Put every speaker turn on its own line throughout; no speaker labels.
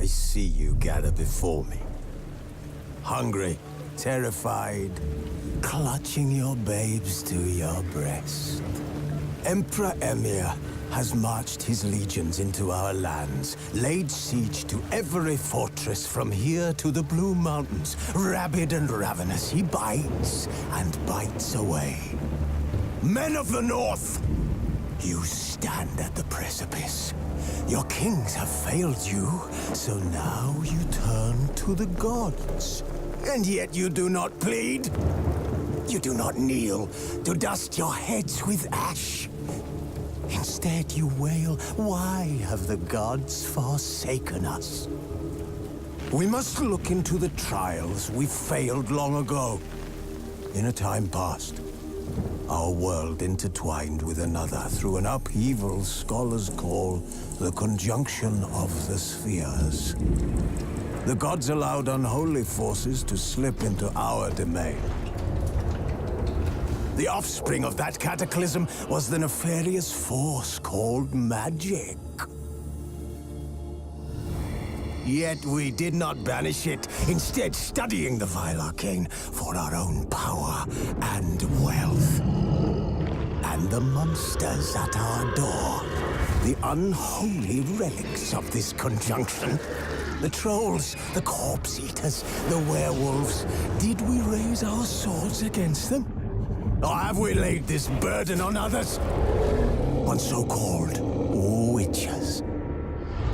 see you gather before me. Hungry, terrified, clutching your babes to your breast. Emperor Emhyr has marched his legions into our lands, laid siege to every fortress from here to the Blue Mountains. Rabid and ravenous, he bites and bites away. Men of the North, you stand at the precipice. Your kings have failed you, so now you turn to the gods. And yet you do not plead. You do not kneel to dust your heads with ash. Instead you wail, why have the gods forsaken us? We must look into the trials we failed long ago. In a time past, our world intertwined with another through an upheaval scholars call the conjunction of the spheres. The gods allowed unholy forces to slip into our domain. The offspring of that cataclysm was the nefarious force called magic. Yet we did not banish it, instead studying the vile arcane for our own power and wealth. And the monsters at our door, the unholy relics of this conjunction. The trolls, the corpse-eaters, the werewolves. Did we raise our swords against them? Or have we laid this burden on others? On so-called witches.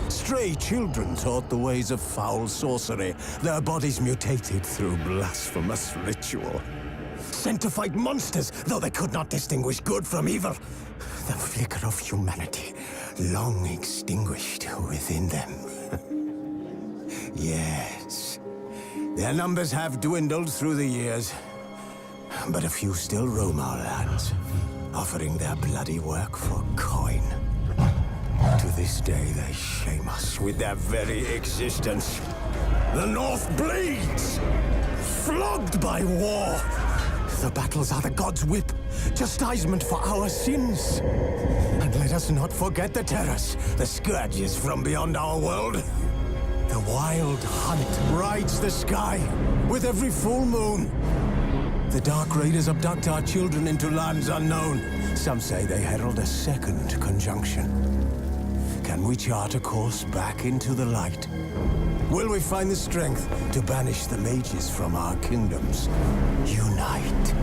Stray children taught the ways of foul sorcery, their bodies mutated through blasphemous ritual. Sent to fight monsters, though they could not distinguish good from evil. The flicker of humanity, long extinguished within them. Yes, their numbers have dwindled through the years, but a few still roam our lands, offering their bloody work for coin. To this day, they shame us with their very existence. The North bleeds, flogged by war. The battles are the gods' whip, chastisement for our sins. And let us not forget the terrors, the scourges from beyond our world. The wild hunt rides the sky with every full moon. The Dark Raiders abduct our children into lands unknown. Some say they herald a second conjunction. Can we chart a course back into the light? Will we find the strength to banish the mages from our kingdoms? Unite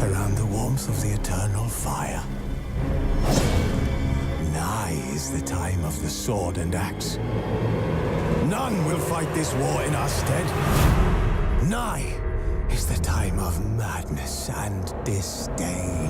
around the warmth of the eternal fire. Nigh is the time of the sword and axe. None will fight this war in our stead. Nigh is the time of madness and disdain.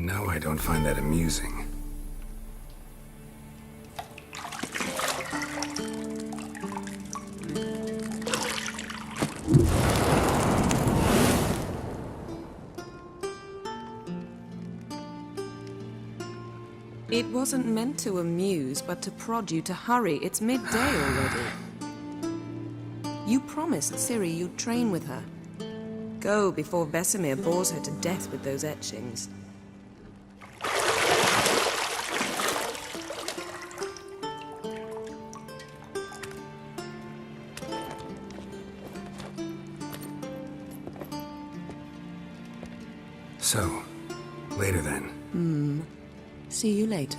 know I don't find that amusing.
It wasn't meant to amuse, but to prod you to hurry. It's midday already. You promised Ciri you'd train with her. Go before Vesemir bores her to death with those etchings.
So, later then.
See you later.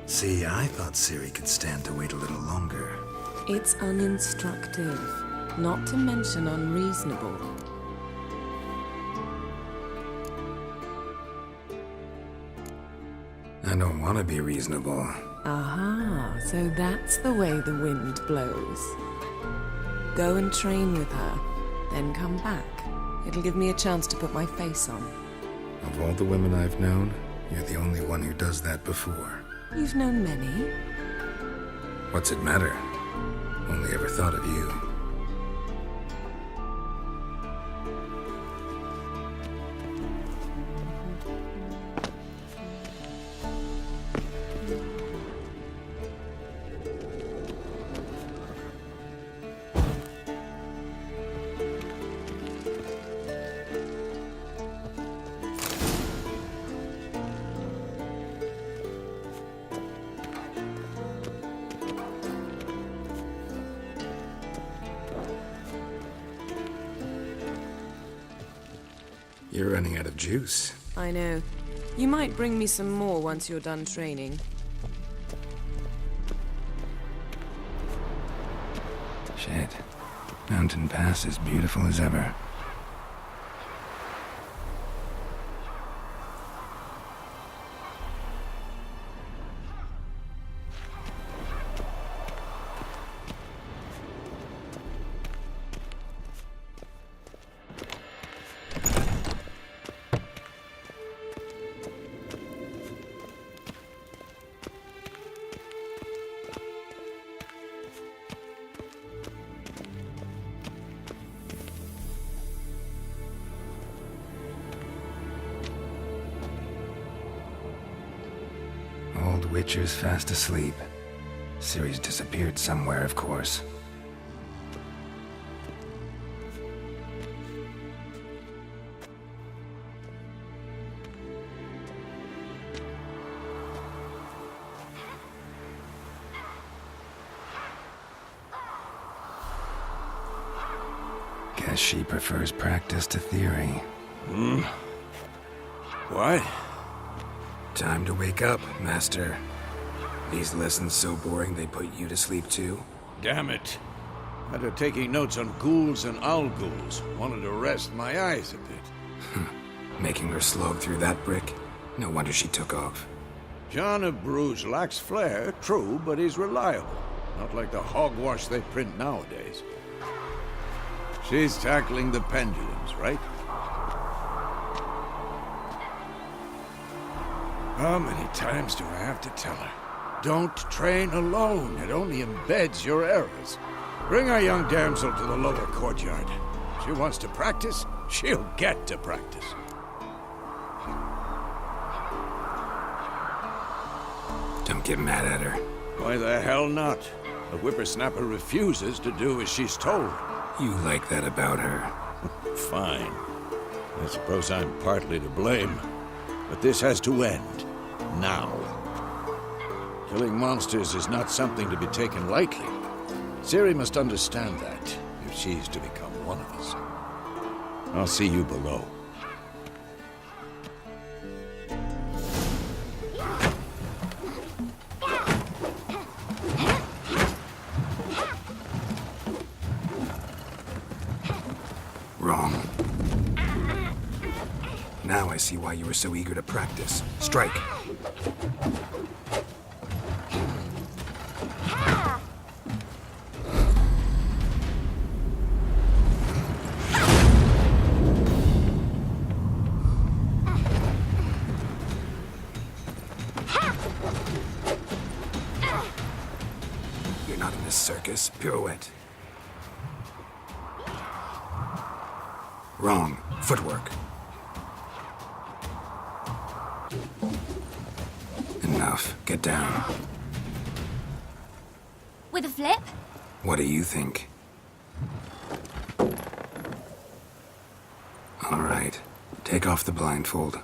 See, I thought Ciri could stand to wait a little longer.
It's uninstructive, not to mention unreasonable.
I don't want to be reasonable.
Aha, so that's the way the wind blows. Go and train with her, then come back. It'll give me a chance to put my face on.
Of all the women I've known, you're the only one who does that before.
You've known many.
What's it matter? Only ever thought of you. You're running out of juice.
I know. You might bring me some more once you're done training.
Shit. Mountain Pass is beautiful as ever. Old Witcher's fast asleep. Ciri's disappeared somewhere, of course. Guess she prefers practice to theory.
What?
Time to wake up, Master. These lessons so boring they put you to sleep too?
Damn it. After taking notes on ghouls and owl ghouls, wanted to rest my eyes a bit.
Making her slog through that brick? No wonder she took off.
John of Bruges lacks flair, true, but he's reliable. Not like the hogwash they print nowadays. She's tackling the pendulums, right? How many times do I have to tell her? Don't train alone. It only embeds your errors. Bring our young damsel to the lower courtyard. She wants to practice, she'll get to practice.
Don't get mad at her.
Why the hell not? The whippersnapper refuses to do as she's told.
You like that about her.
Fine. I suppose I'm partly to blame. But this has to end. Now. Killing monsters is not something to be taken lightly. Ciri must understand that, if she's to become one of us. I'll see you below.
Wrong. Now I see why you were so eager to practice. Strike. You're not in this circus. Pirouette. Wrong. Footwork. Enough. Get down.
With a flip?
What do you think? All right. Take off the blindfold.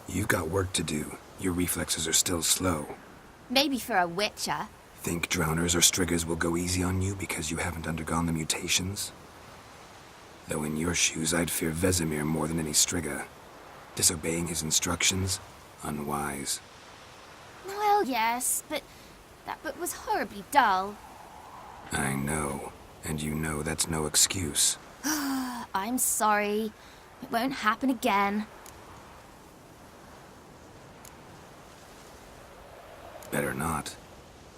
You've got work to do. Your reflexes are still slow.
Maybe for a witcher.
Think drowners or striggers will go easy on you because you haven't undergone the mutations? Though in your shoes, I'd fear Vesemir more than any strigger. Disobeying his instructions? Unwise.
Well, yes, but that book was horribly dull.
I know. And you know that's no excuse.
I'm sorry. It won't happen again.
Better not.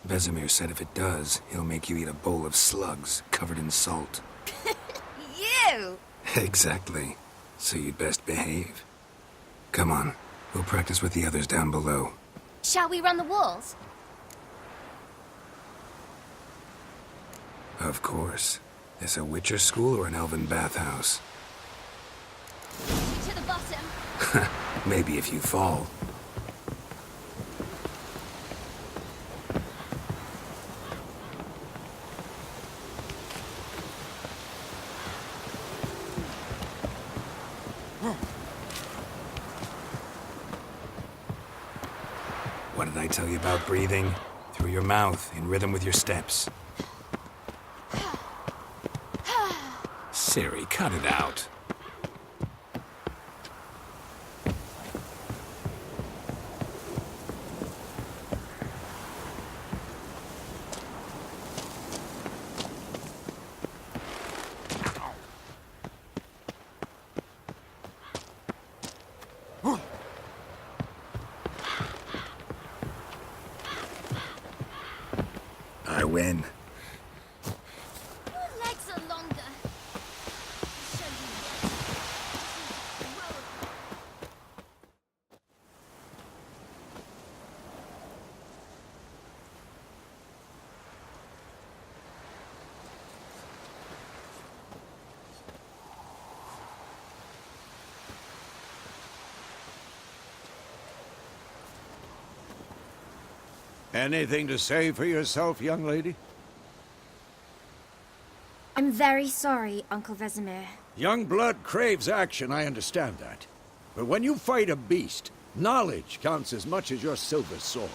Vesemir said if it does, he'll make you eat a bowl of slugs covered in salt.
You!
Exactly. So you'd best behave. Come on. We'll practice with the others down below.
Shall we run the walls?
Of course. This a Witcher school or an elven bathhouse?
To the bottom.
Maybe if you fall. What did I tell you about breathing? Through your mouth, in rhythm with your steps. Ciri, cut it out. I win.
Your legs are longer. Show you.
Anything to say for yourself, young lady?
I'm very sorry, Uncle Vesemir.
Young blood craves action, I understand that. But when you fight a beast, knowledge counts as much as your silver sword.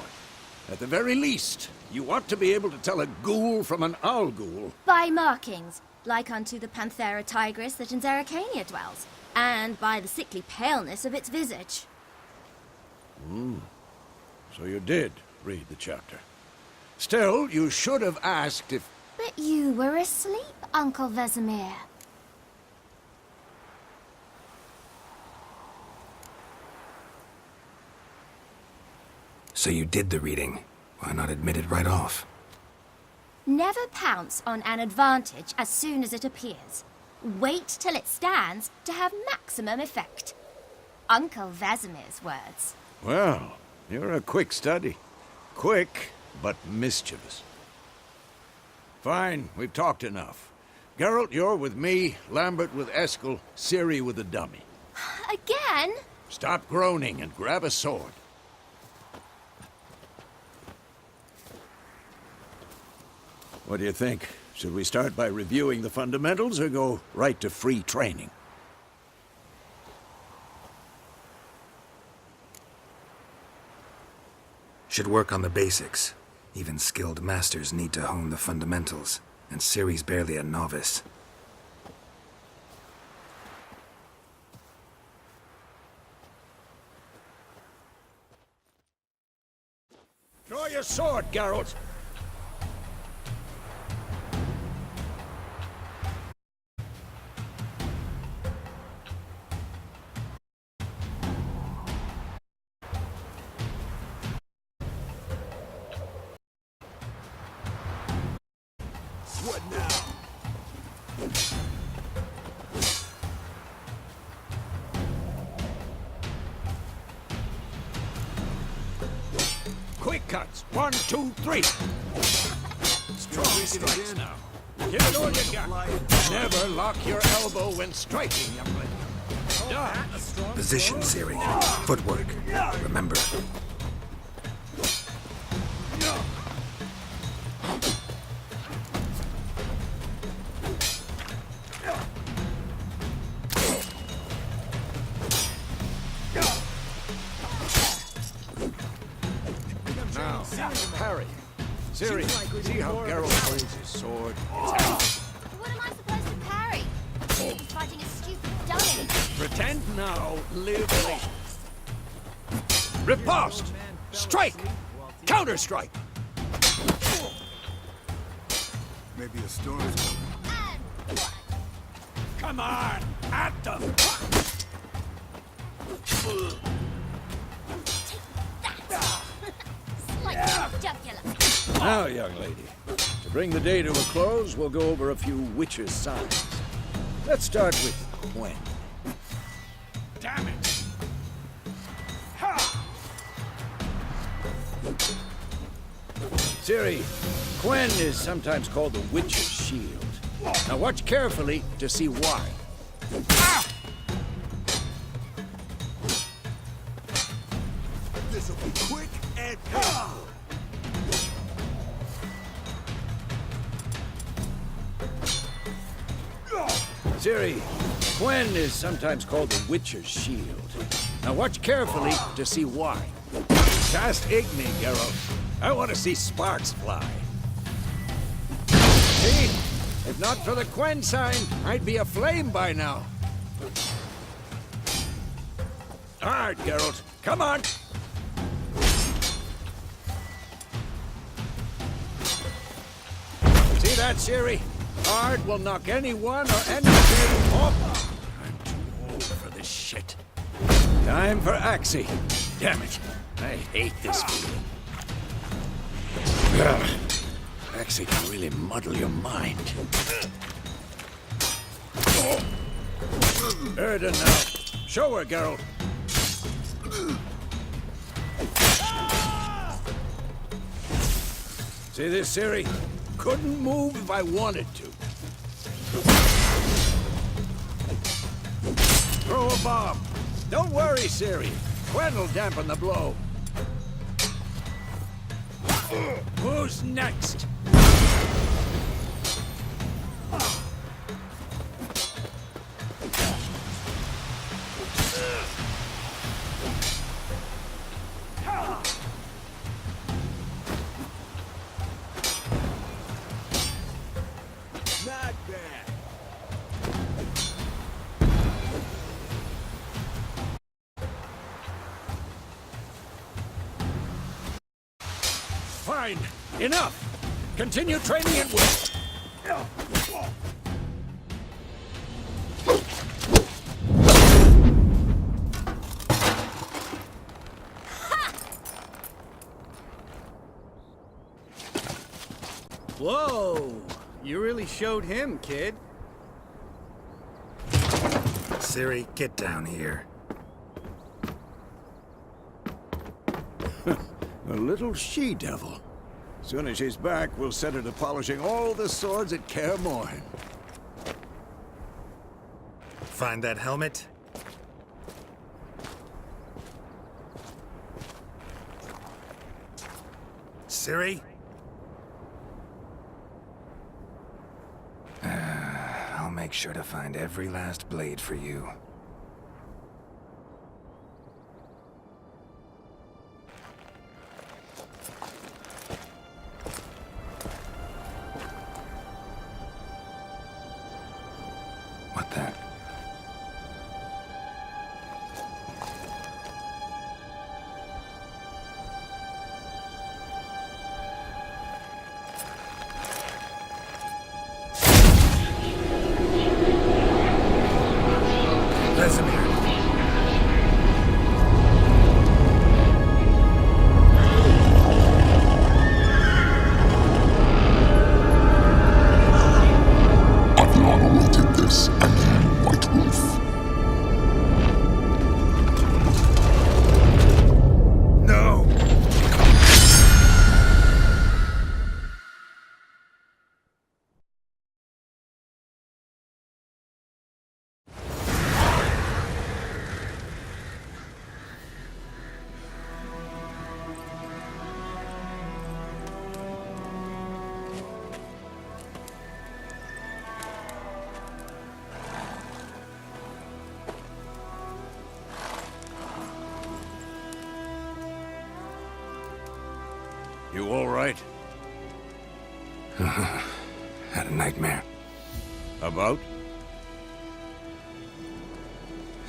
At the very least, you ought to be able to tell a ghoul from an owl ghoul.
By markings, like unto the Panthera tigris that in Zerrikania dwells, and by the sickly paleness of its visage.
So you did read the chapter. Still, you should have asked if...
But you were asleep, Uncle Vesemir.
So you did the reading. Why not admit it right off?
Never pounce on an advantage as soon as it appears. Wait till it stands to have maximum effect. Uncle Vesemir's words.
Well, you're a quick study. Quick, but mischievous. Fine, we've talked enough. Geralt, you're with me, Lambert with Eskel, Ciri with the dummy.
Again?
Stop groaning and grab a sword. What do you think? Should we start by reviewing the fundamentals or go right to free training?
Should work on the basics. Even skilled masters need to hone the fundamentals, and Ciri's barely a novice.
Draw your sword, Geralt!
What now?
Quick cuts! 1, 2, 3! Strong strikes now. Give it all you got. Never lock your elbow when striking, young lady. Done.
Position, Ciri. Footwork. Remember.
Now, parry. Ciri, see how Geralt holds his sword?
What am I supposed to parry? He's fighting a stupid dummy.
Pretend now, live later. Riposte! Strike! Counter-strike!
Maybe a storm's coming.
And what?
Come on! At them!
Slightly jugular.
Now, young lady, to bring the day to a close, we'll go over a few witches' signs. Let's start with Quen. Damn it! Ha! Ciri, Quen is sometimes called the Witch's Shield. Now watch carefully to see why. Ah!
This'll be quick and painful.
Ciri, Quen is sometimes called the Witcher's Shield. Now watch carefully to see why. Cast Igni, Geralt. I want to see sparks fly. See? If not for the Quen sign, I'd be aflame by now. Hard, Geralt. Come on! See that, Ciri? Hard will knock anyone or anything off. I'm too old for this shit. Time for Axii. Damn it. I hate this feeling. Ugh. Axii can really muddle your mind. Erda now. Show her, Geralt. See this, Ciri? Couldn't move if I wanted to. Throw a bomb. Don't worry, Ciri. Quen will dampen the blow. Who's next?
Not bad.
Fine. Enough. Continue training at will.
Whoa! You really showed him, kid.
Ciri, get down here.
A little she-devil. Soon as she's back, we'll set her to polishing all the swords at Kaer Morhen.
Find that helmet? Ciri? I'll make sure to find every last blade for you. What the? Vesemir.
Adlan awaited this, and then White Wolf.
No!
You all right?
Had a nightmare.
About?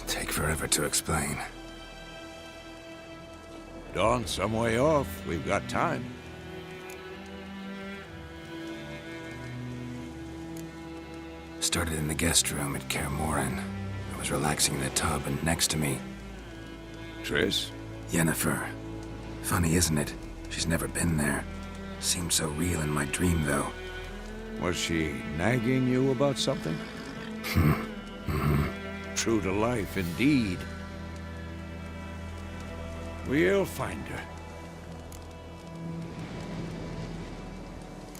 Take forever to explain.
Dawn's some way off. We've got time.
Started in the guest room at Kaer Morhen. I was relaxing in a tub, and next to me,
Triss?
Yennefer. Funny, isn't it? She's never been there. Seemed so real in my dream, though.
Was she nagging you about something? True to life, indeed. We'll find her.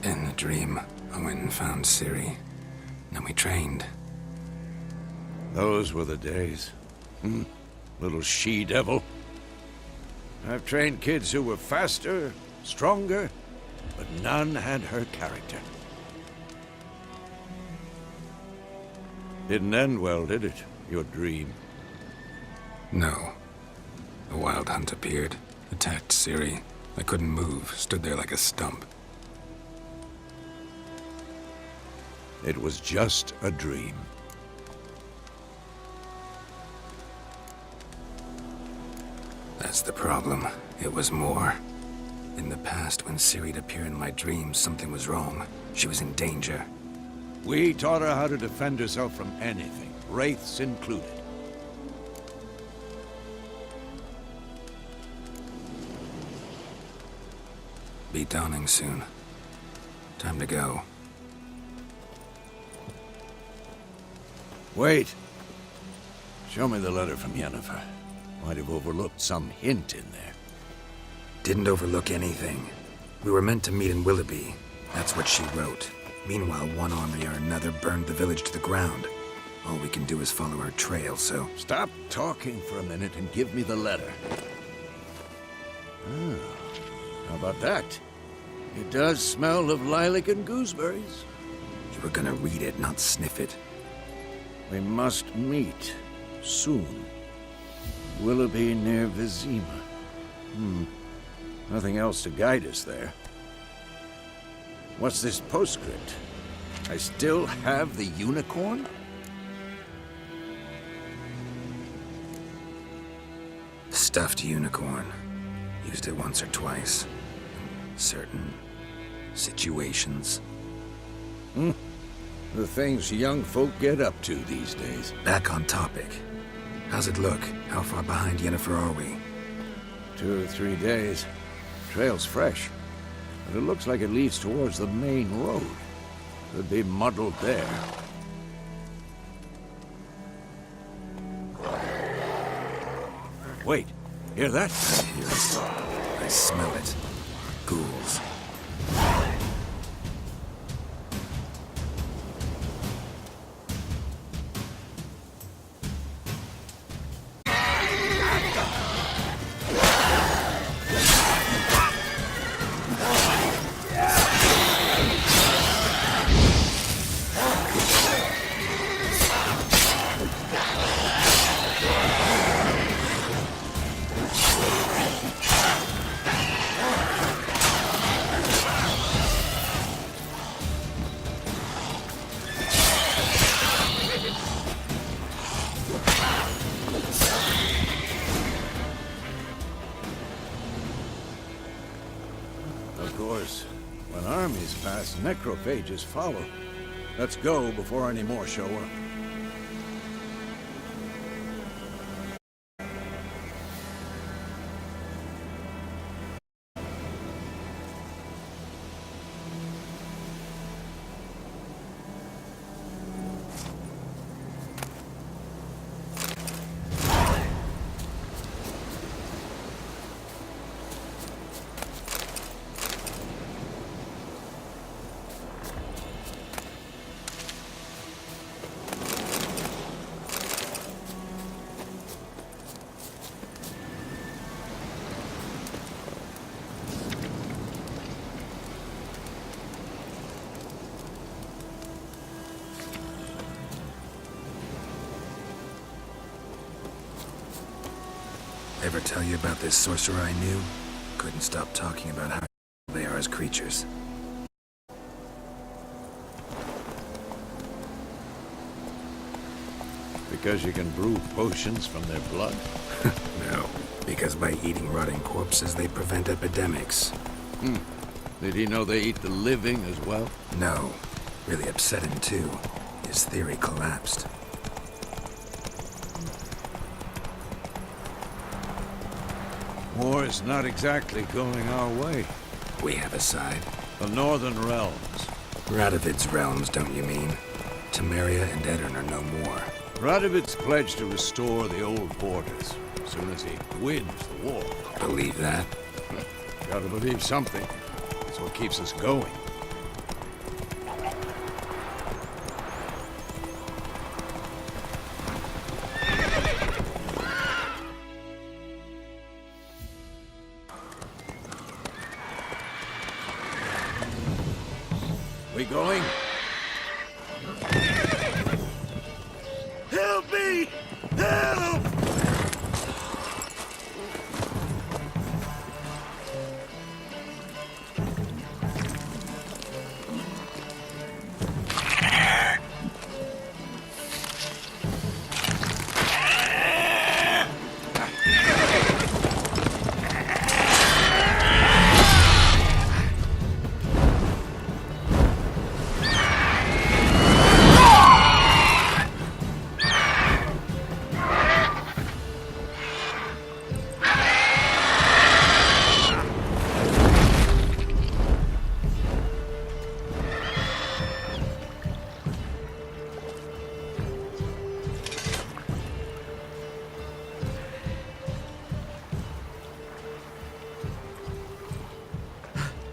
In the dream, I went and found Ciri. Then we trained.
Those were the days. Little she-devil. I've trained kids who were faster, stronger, but none had her character. Didn't end well, did it? Your dream?
No. A wild hunt appeared, attacked Ciri. I couldn't move, stood there like a stump.
It was just a dream.
That's the problem. It was more. In the past, when Ciri'd appear in my dreams, something was wrong. She was in danger.
We taught her how to defend herself from anything, wraiths included.
Be dawning soon. Time to go.
Wait. Show me the letter from Yennefer. Might have overlooked some hint in there.
Didn't overlook anything. We were meant to meet in Willoughby. That's what she wrote. Meanwhile, one army or another burned the village to the ground. All we can do is follow her trail, so...
Stop talking for a minute and give me the letter. How about that? It does smell of lilac and gooseberries.
You were gonna read it, not sniff it.
We must meet soon. Willoughby near Vizima. Nothing else to guide us there. What's this postscript? I still have the unicorn?
Stuffed unicorn. Used it once or twice. In certain situations.
The things young folk get up to these days.
Back on topic. How's it look? How far behind Yennefer are we?
2 or 3 days. Trail's fresh. but it looks like it leads towards the main road. Could be muddled there. Wait, hear that?
I hear it. I smell it. Ghouls.
Of course, when armies pass, necrophages follow. Let's go before any more show up.
Ever tell you about this sorcerer I knew? Couldn't stop talking about how they are as creatures.
Because you can brew potions from their blood?
No, because by eating rotting corpses, they prevent epidemics.
Did he know they eat the living as well?
No, really upset him too. His theory collapsed.
War is not exactly going our way.
We have a side.
The Northern Realms.
Radovid's realms, don't you mean? Temeria and Edirn are no more.
Radovid's pledged to restore the old borders as soon as he wins the war.
Believe that?
Gotta believe something. That's what keeps us going. We going? Help me! Help!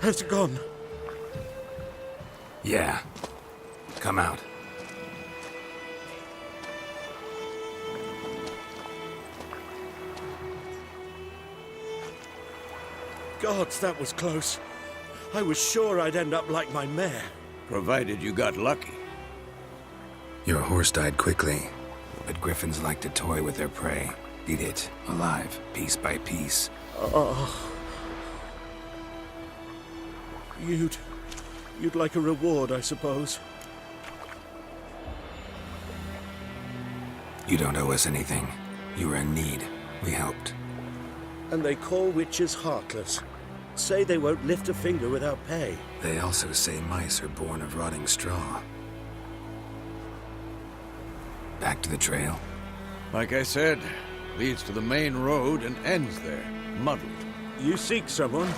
Has it gone?
Yeah. Come out.
Gods, that was close. I was sure I'd end up like my mare.
Provided you got lucky.
Your horse died quickly, but griffins like to toy with their prey. Eat it, alive, piece by piece.
Oh. You'd like a reward, I suppose.
You don't owe us anything. You were in need. We helped.
And they call witches heartless. Say they won't lift a finger without pay.
They also say mice are born of rotting straw. Back to the trail?
Like I said, leads to the main road and ends there, muddled.
You seek someone?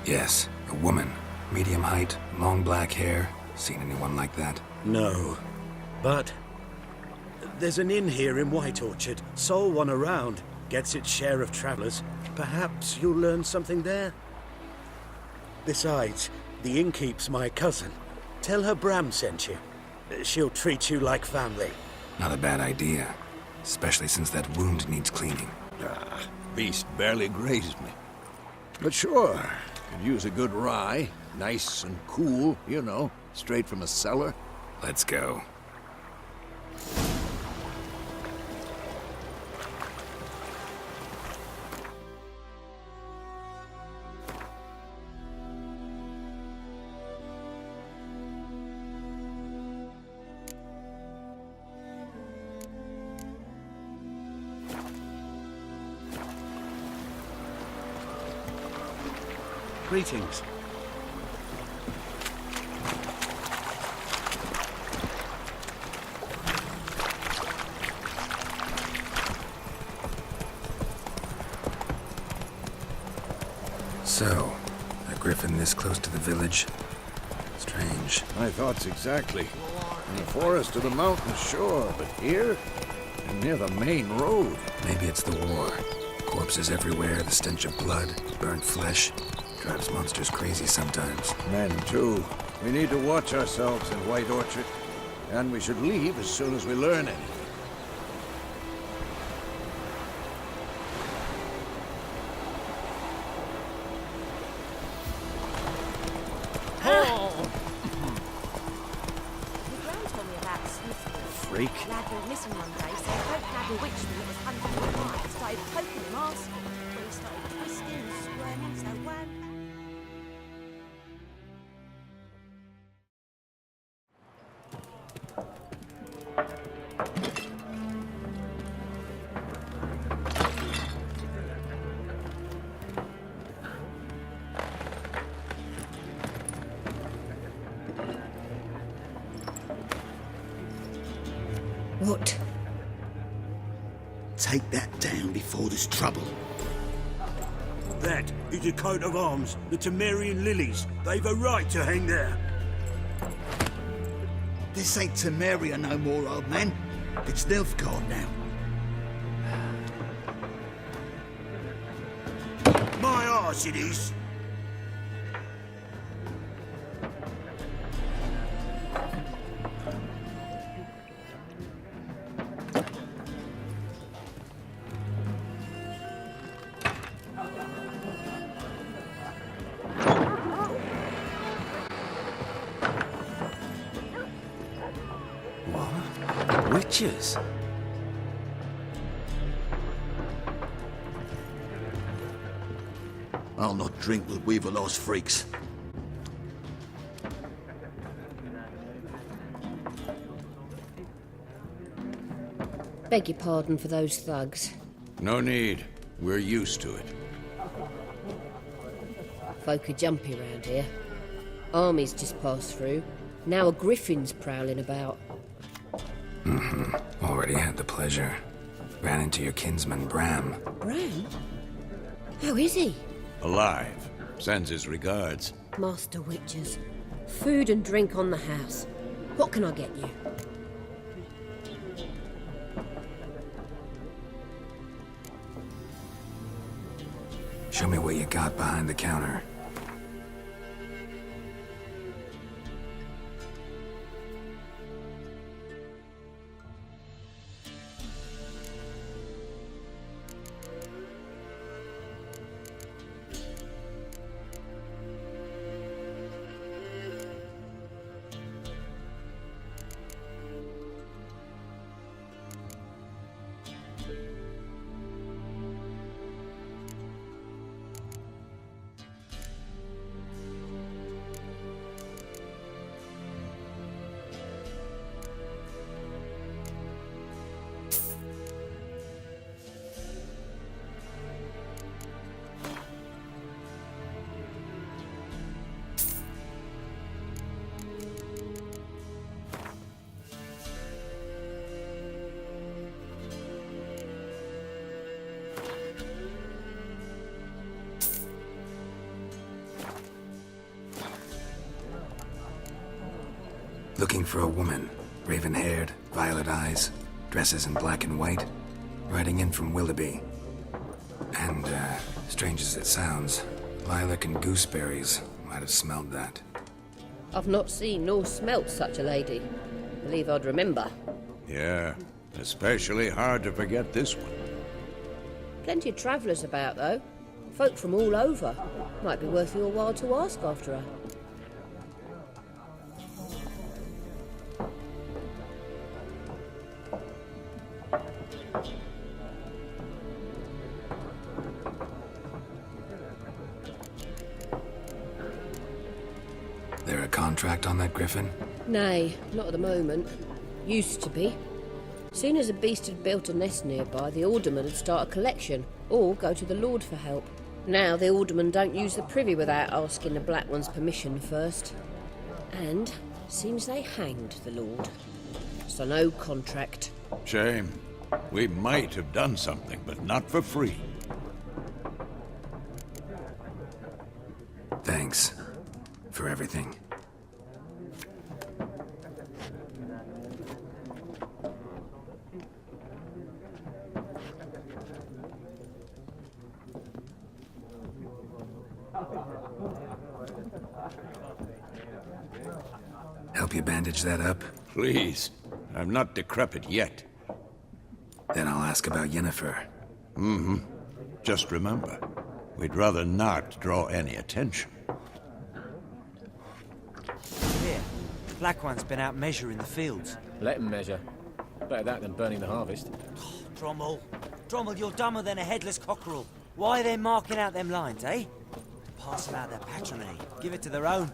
Yes, a woman. Medium height, long black hair. Seen anyone like that?
No. But there's an inn here in White Orchard. Sole one around. Gets its share of travelers. Perhaps you'll learn something there? Besides, the innkeep's my cousin. Tell her Bram sent you. She'll treat you like family.
Not a bad idea. Especially since that wound needs cleaning.
Beast barely grazed me. But sure, could use a good rye. Nice and cool, you know, straight from a cellar.
Let's go.
Greetings.
So, a griffin this close to the village? Strange.
My thoughts exactly. In the forest or the mountains, sure, but here? And near the main road.
Maybe it's the war. Corpses everywhere, the stench of blood, burnt flesh. Drives monsters crazy sometimes.
Men, too. We need to watch ourselves in White Orchard. And we should leave as soon as we learn anything.
Freak.
Lad went missing one day, so folk had bewitched him that was hunting the fire. Started poking him asking. When he started twisting and squirming, so wham.
What?
Take that down before there's trouble.
That is a coat of arms, the Temerian lilies. They've a right to hang there.
This ain't Temeria no more, old man. It's Nilfgaard now.
My arse it is.
Witches?
I'll not drink with Weaverlaw's freaks.
Beg your pardon for those thugs.
No need. We're used to it.
Folk are jumpy round here. Armies just passed through. Now a griffin's prowling about.
Already had the pleasure. Ran into your kinsman, Bram.
Bram? How is he?
Alive. Sends his regards.
Master Witches. Food and drink on the house. What can I get you?
Show me what you got behind the counter. Looking for a woman. Raven-haired, violet eyes, dresses in black and white. Riding in from Willoughby. And, strange as it sounds, lilac and gooseberries might have smelled that.
I've not seen nor smelt such a lady. Believe I'd remember.
Yeah, especially hard to forget this one.
Plenty of travellers about, though. Folk from all over. Might be worth your while to ask after her.
There a contract on that griffin?
Nay, not at the moment. Used to be. Soon as a beast had built a nest nearby, the alderman would start a collection, or go to the Lord for help. Now the alderman don't use the privy without asking the Black One's permission first. And seems they hanged the Lord. So no contract.
Shame. We might have done something, but not for free.
Thanks. For everything. Help you bandage that up?
Please. I'm not decrepit yet.
Then I'll ask about Yennefer.
Mm-hmm. Just remember, we'd rather not draw any attention.
Here, Black One's been out measuring the fields.
Let him measure. Better that than burning the harvest.
Drommel. Drommel, you're dumber than a headless cockerel. Why are they marking out them lines, eh? Pass them out their patrimony. Give it to their own.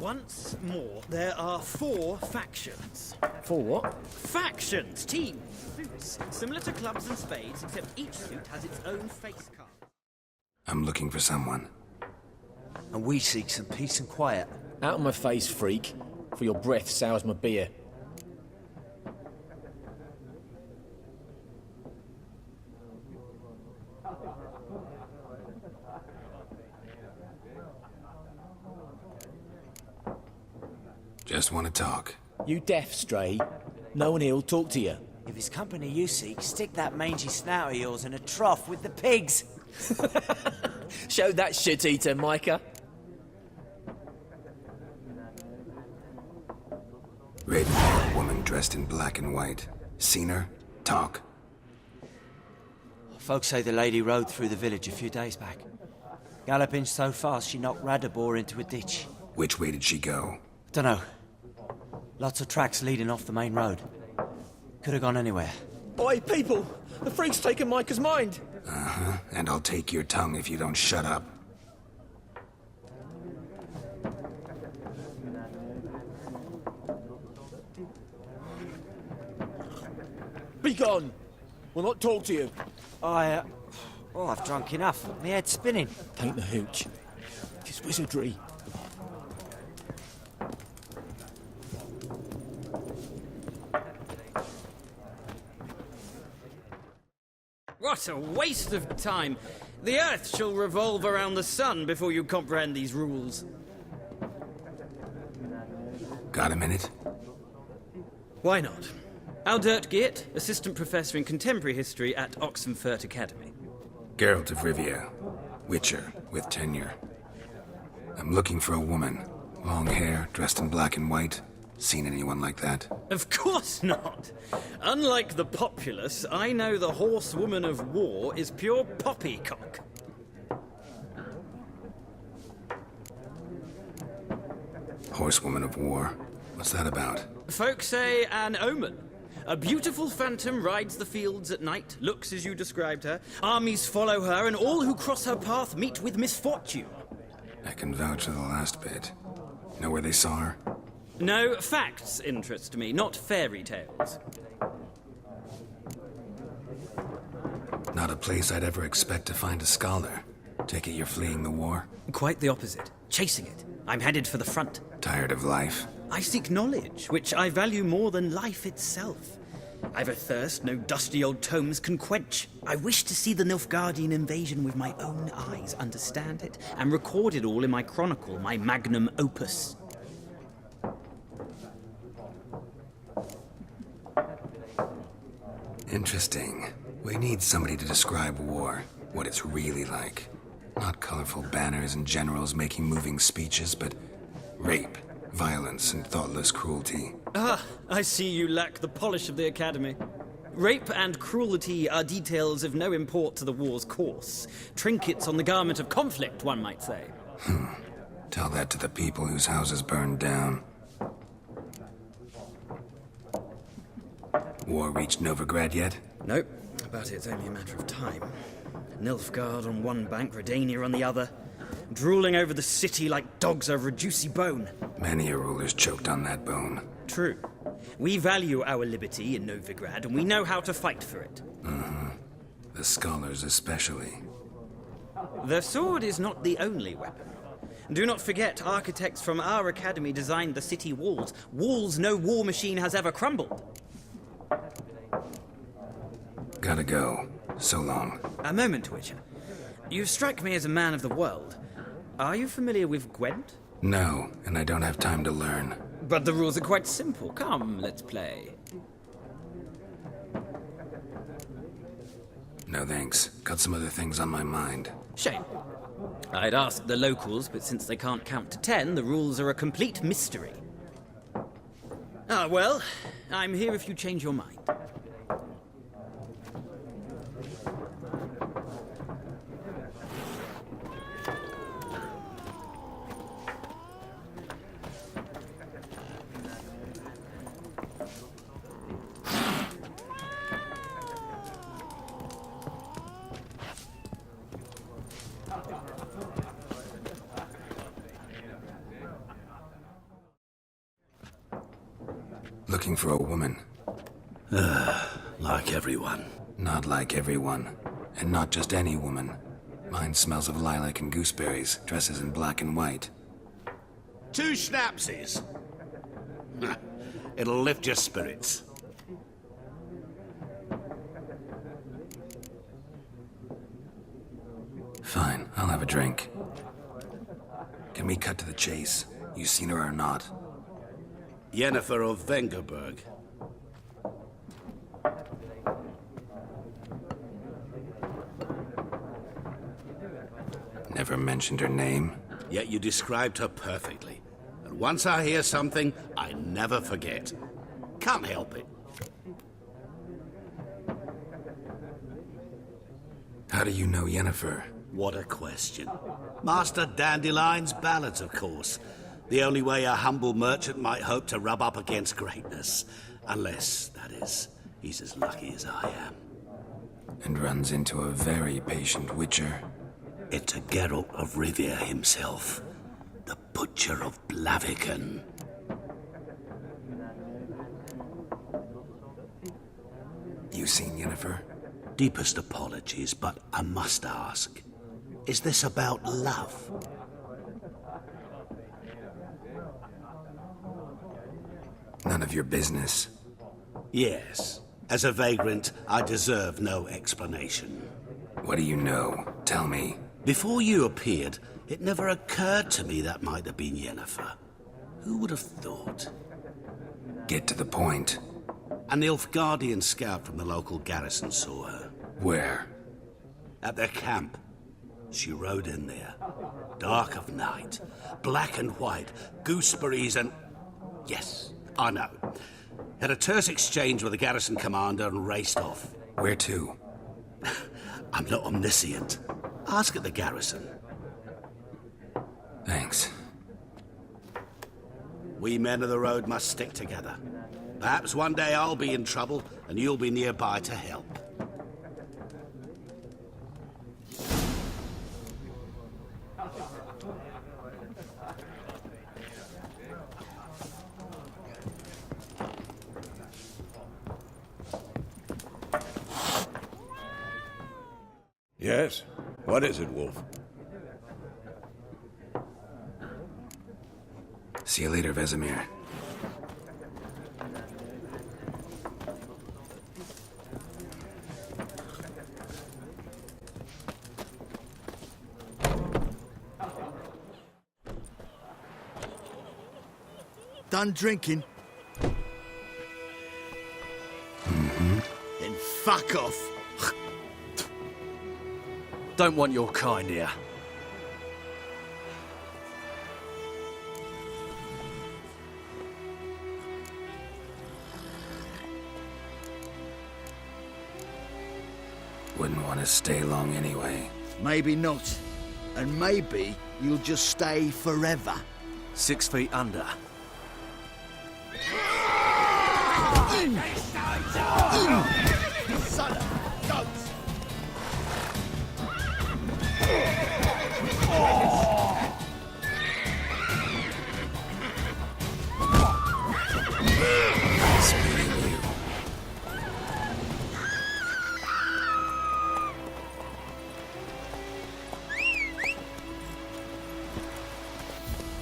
Once more, there are 4 factions.
4 what?
Factions! Teams! Suits. Similar to clubs and spades, except each suit has its own face card.
I'm looking for someone.
And we seek some peace and quiet.
Out of my face, freak. For your breath sours my beer.
Just want to talk.
You deaf, Stray? No one here'll talk to you.
If it's company you seek, stick that mangy snout of yours in a trough with the pigs.
Show that shit-eater, Micah.
Raven-haired woman dressed in black and white. Seen her? Talk.
Folks say the lady rode through the village a few days back. Galloping so fast she knocked Radabor into a ditch.
Which way did she go?
Dunno. Lots of tracks leading off the main road. Could have gone anywhere.
Oi, people! The freak's taken Micah's mind!
Uh-huh. And I'll take your tongue if you don't shut up.
Be gone! We'll not talk to you.
I've drunk enough. My head's spinning.
Tain't the hooch. It's wizardry.
What a waste of time! The Earth shall revolve around the sun before you comprehend these rules.
Got a minute?
Why not? Aldert Geert, Assistant Professor in Contemporary History at Oxenfurt Academy.
Geralt of Rivia. Witcher, with tenure. I'm looking for a woman. Long hair, dressed in black and white. Seen anyone like that?
Of course not! Unlike the populace, I know the horsewoman of war is pure poppycock.
Horsewoman of war? What's that about?
Folk say an omen. A beautiful phantom rides the fields at night, looks as you described her. Armies follow her, and all who cross her path meet with misfortune.
I can vouch for the last bit. Know where they saw her?
No, facts interest me, not fairy tales.
Not a place I'd ever expect to find a scholar. Take it you're fleeing the war?
Quite the opposite. Chasing it. I'm headed for the front.
Tired of life?
I seek knowledge, which I value more than life itself. I've a thirst no dusty old tomes can quench. I wish to see the Nilfgaardian invasion with my own eyes, understand it, and record it all in my chronicle, my magnum opus.
Interesting. We need somebody to describe war, what it's really like. Not colorful banners and generals making moving speeches, but rape, violence, and thoughtless cruelty.
Ah, I see you lack the polish of the Academy. Rape and cruelty are details of no import to the war's course. Trinkets on the garment of conflict, one might say.
Tell that to the people whose houses burned down. War reached Novigrad yet?
Nope, but it's only a matter of time. Nilfgaard on one bank, Redania on the other, drooling over the city like dogs over a juicy bone.
Many a ruler's choked on that bone.
True. We value our liberty in Novigrad, and we know how to fight for it.
The scholars especially.
The sword is not the only weapon. Do not forget, architects from our academy designed the city walls. Walls no war machine has ever crumbled.
Gotta go. So long.
A moment, Witcher. You strike me as a man of the world. Are you familiar with Gwent?
No, and I don't have time to learn.
But the rules are quite simple. Come, let's play.
No thanks. Got some other things on my mind.
Shame. I'd ask the locals, but since they can't count to 10, the rules are a complete mystery. Ah, well, I'm here if you change your mind.
Looking for a woman.
Like everyone.
Not like everyone. And not just any woman. Mine smells of lilac and gooseberries, dresses in black and white.
2 schnapsies. It'll lift your spirits.
Fine, I'll have a drink. Can we cut to the chase? You seen her or not?
Yennefer of Vengerberg.
Never mentioned her name.
Yet you described her perfectly. And once I hear something, I never forget. Can't help it.
How do you know Yennefer?
What a question. Master Dandelion's ballads, of course. The only way a humble merchant might hope to rub up against greatness. Unless, that is, he's as lucky as I am.
And runs into a very patient witcher.
Into Geralt of Rivia himself. The Butcher of Blaviken.
You seen Yennefer?
Deepest apologies, but I must ask. Is this about love?
None of your business.
Yes. As a vagrant, I deserve no explanation.
What do you know? Tell me.
Before you appeared, it never occurred to me that might have been Yennefer. Who would have thought?
Get to the point.
An Nilfgaardian scout from the local garrison saw her.
Where?
At their camp. She rode in there. Dark of night. Black and white. Gooseberries and... Yes, I know. Had a terse exchange with the garrison commander and raced off.
Where to?
I'm not omniscient. Ask at the garrison.
Thanks.
We men of the road must stick together. Perhaps one day I'll be in trouble and you'll be nearby to help.
Yes? What is it, Wolf?
See you later, Vesemir.
done drinking?
Mm-hmm.
Then fuck off.
Don't want your kind here.
Wouldn't want to stay long anyway.
Maybe not. And maybe you'll just stay forever.
6 feet under.
Son of goats!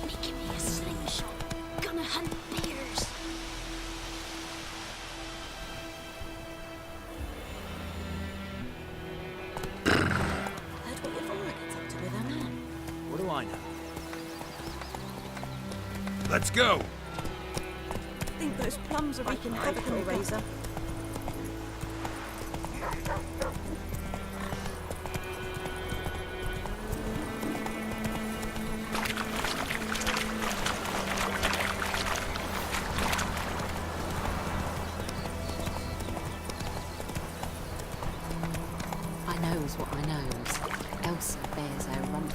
Making me a slingshot. Gonna hunt bears. Heard what Yvonne gets up to with her man.
What do I know?
Let's go!
I think those plums are wreaking havoc on the razor.
I knows what I knows. Elsa bears her rump.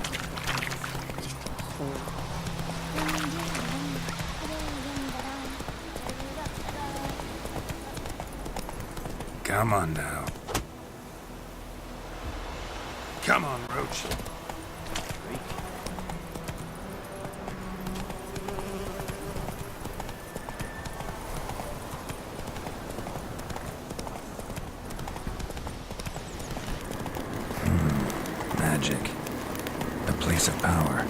Little whore.
Come on now. Come on, Roach. Magic. A place of power.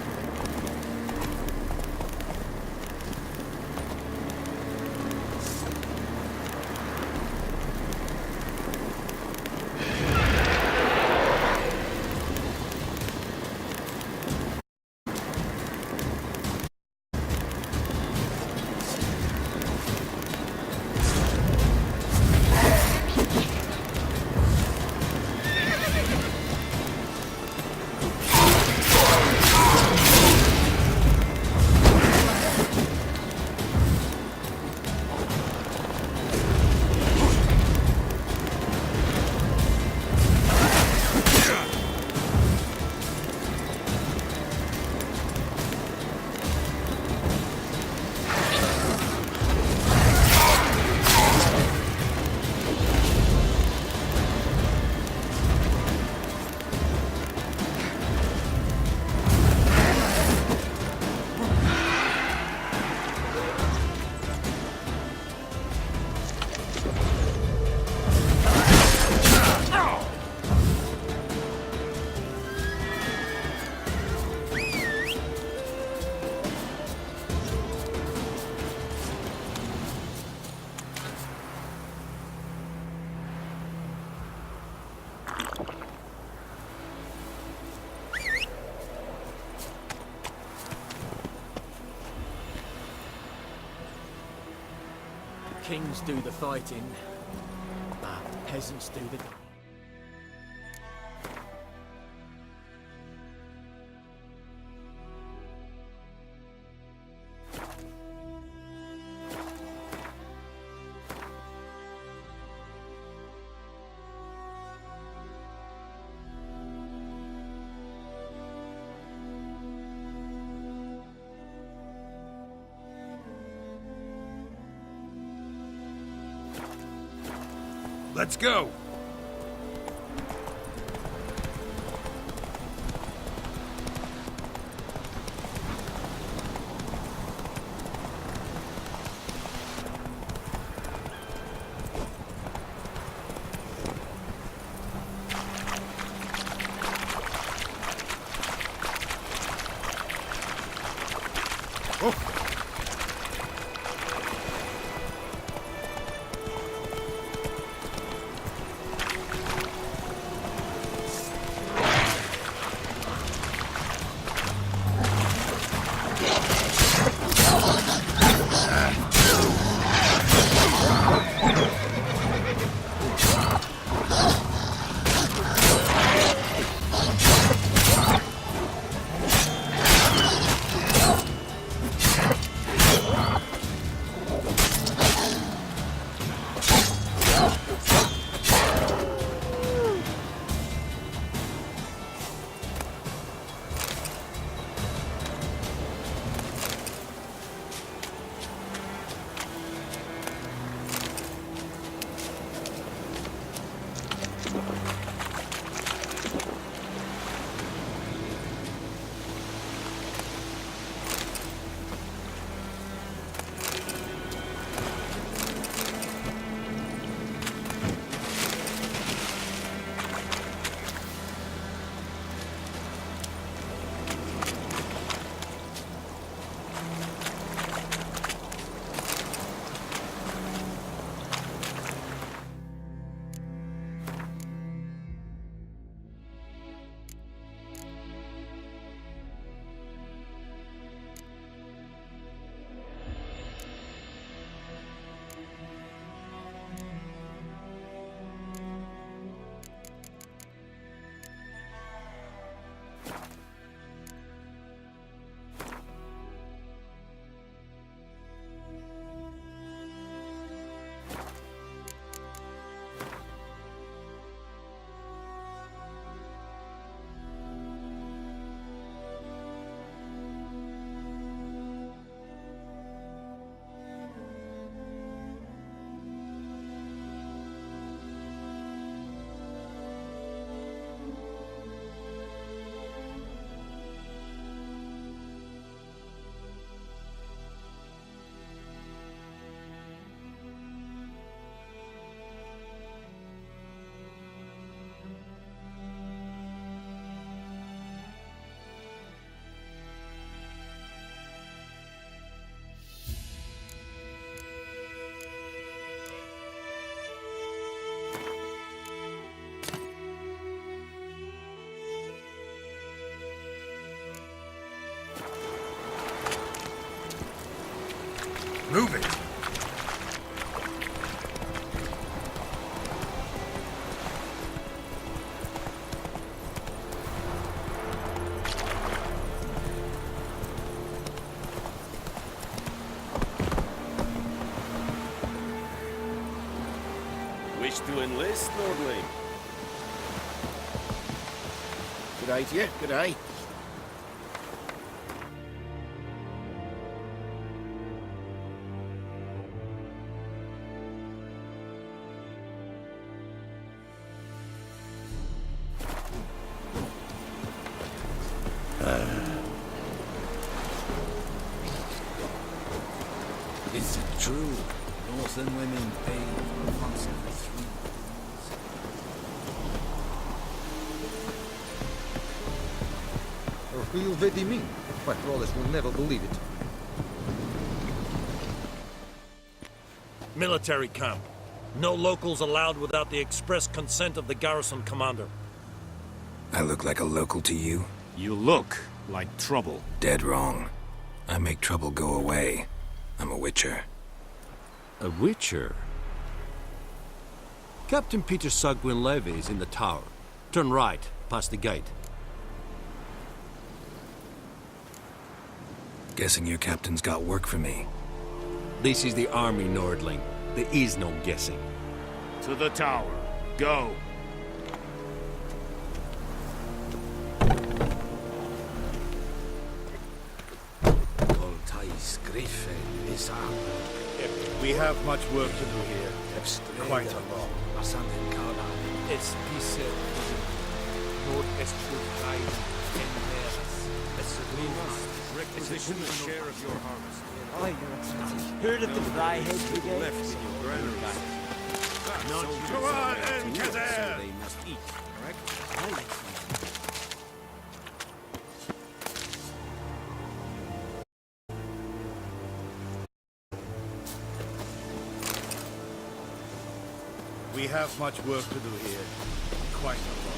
Kings do the fighting. Peasants do the...
Let's go!
Wish to enlist, Nordling?
G'day to you, g'day.
Is it true? Northern women pay once every 3 months.
A real Vediming. My brothers will never believe it.
Military camp. No locals allowed without the express consent of the garrison commander.
I look like a local to you?
You look like trouble.
Dead wrong. I make trouble go away. I'm a witcher.
A witcher? Captain Peter Sugwin Levy is in the tower. Turn right, past the gate.
Guessing your captain's got work for me.
This is the army, Nordling. There is no guessing.
To the tower. Go.
We have much work to do here. Quite a lot.
Es diese Nordwestschulheim in Meeres.
We must requisition a share of your harvest.
Aye, Your Excellency. Heard of the Dryhead Brigade?
Left in your granaries. So they must eat, correct?
We have much work to do here. Quite a lot.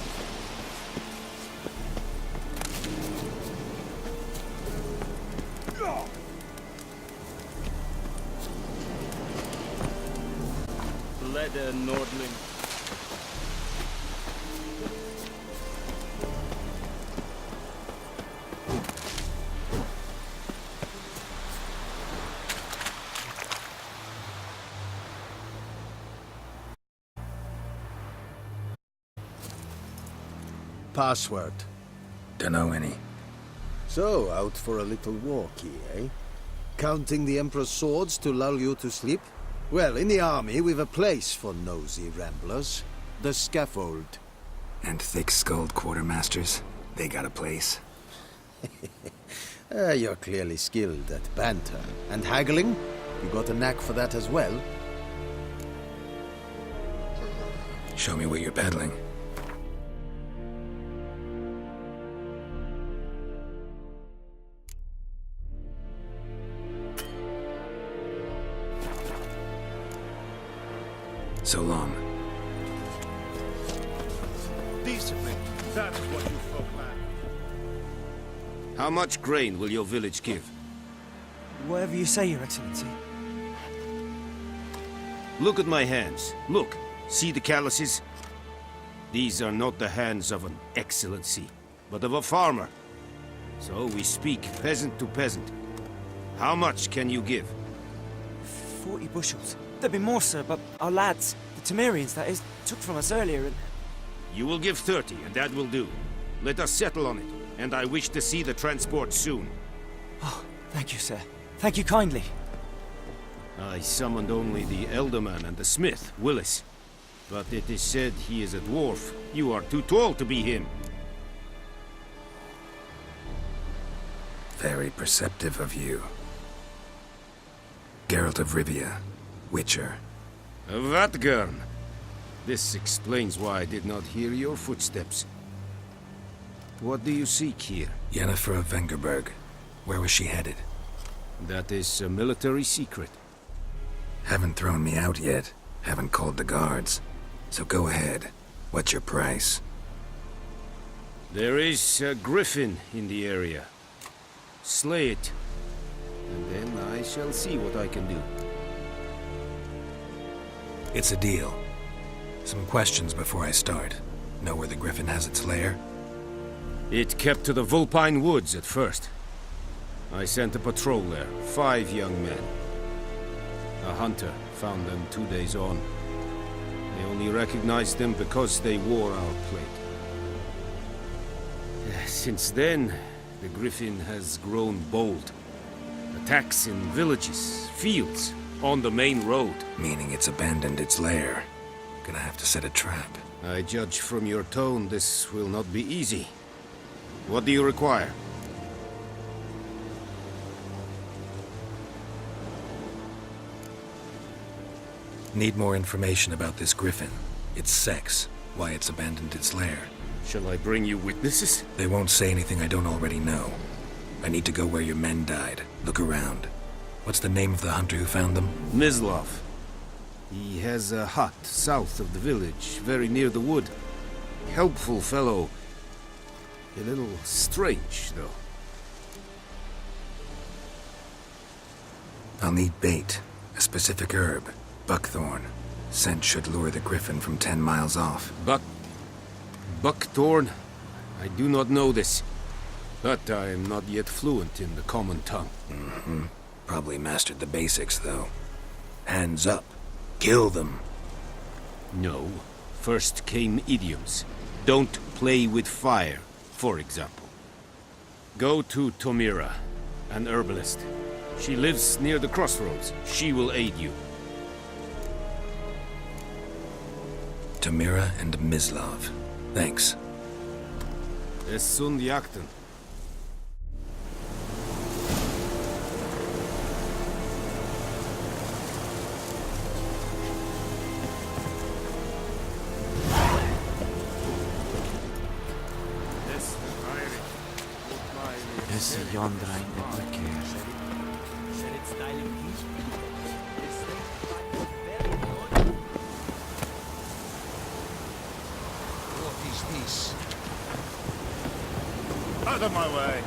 Leder, Nordling.
Password.
Dunno any.
So, out for a little walkie, eh? Counting the Emperor's swords to lull you to sleep? Well, in the army, we've a place for nosy ramblers. The scaffold.
And thick-skulled quartermasters? They got a place.
You're clearly skilled at banter. And haggling? You got a knack for that as well?
Show me what you're peddling. So long.
Decently. That is what you folk lack.
How much grain will your village give?
Whatever you say, Your Excellency.
Look at my hands. Look. See the calluses? These are not the hands of an excellency, but of a farmer. So we speak peasant to peasant. How much can you give?
40 bushels. There'd be more, sir, but our lads, the Temerians, that is, took from us earlier and...
You will give 30, and that will do. Let us settle on it, and I wish to see the transport soon.
Oh, thank you, sir. Thank you kindly.
I summoned only the Elderman and the smith, Willis. But it is said he is a dwarf. You are too tall to be him.
Very perceptive of you. Geralt of Rivia, Witcher.
Vatgern. This explains why I did not hear your footsteps. What do you seek here?
Yennefer of Vengerberg. Where was she headed?
That is a military secret.
Haven't thrown me out yet. Haven't called the guards. So go ahead. What's your price?
There is a griffin in the area. Slay it. And then I shall see what I can do.
It's a deal. Some questions before I start. Know where the griffin has its lair?
It kept to the Vulpine Woods at first. I sent a patrol there, 5 young men. A hunter found them 2 days on. I only recognized them because they wore our plate. Since then, the Griffin has grown bold. Attacks in villages, fields, on the main road.
Meaning it's abandoned its lair. Gonna have to set a trap.
I judge from your tone this will not be easy. What do you require?
Need more information about this Griffin. Its sex, why it's abandoned its lair.
Shall I bring you witnesses?
They won't say anything I don't already know. I need to go where your men died. Look around. What's the name of the hunter who found them?
Mislav. He has a hut south of the village, very near the wood. Helpful fellow. A little strange, though.
I'll need bait. A specific herb. Buckthorn. Scent should lure the Griffin from 10 miles off.
Buckthorn? I do not know this. But I am not yet fluent in the common tongue.
Mm-hmm. Probably mastered the basics, though. Hands up. Kill them.
No. First came idioms. Don't play with fire, for example. Go to Tomira, an herbalist. She lives near the crossroads. She will aid you.
Tomira and Mislav. Thanks.
Es sunt jakten.
Esse Yondra in the Blackhair.
What is this? Out of my way!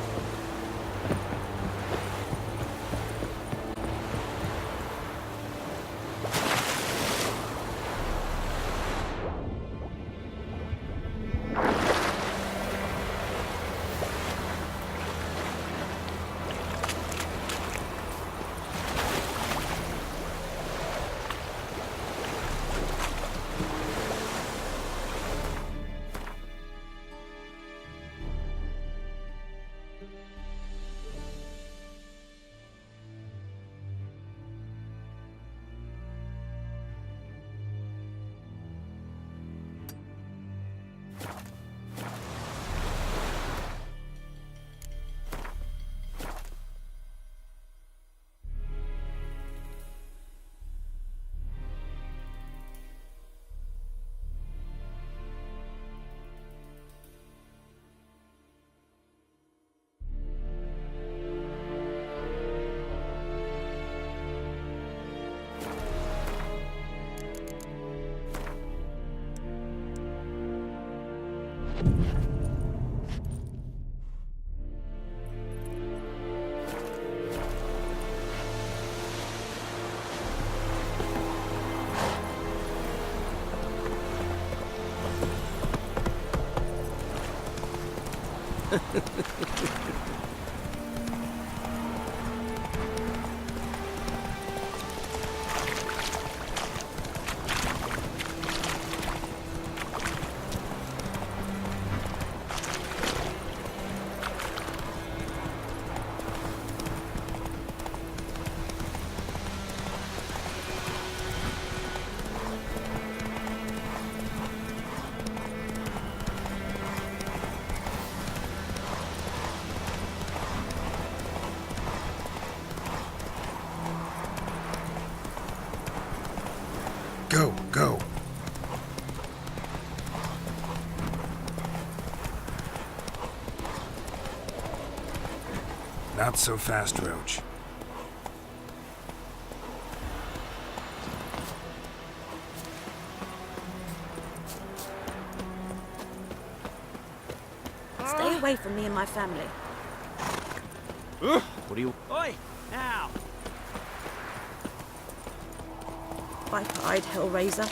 Go. Not so fast, Roach.
Stay away from me and my family.
What do you...
Oi! Now! Viper-eyed Hellraiser.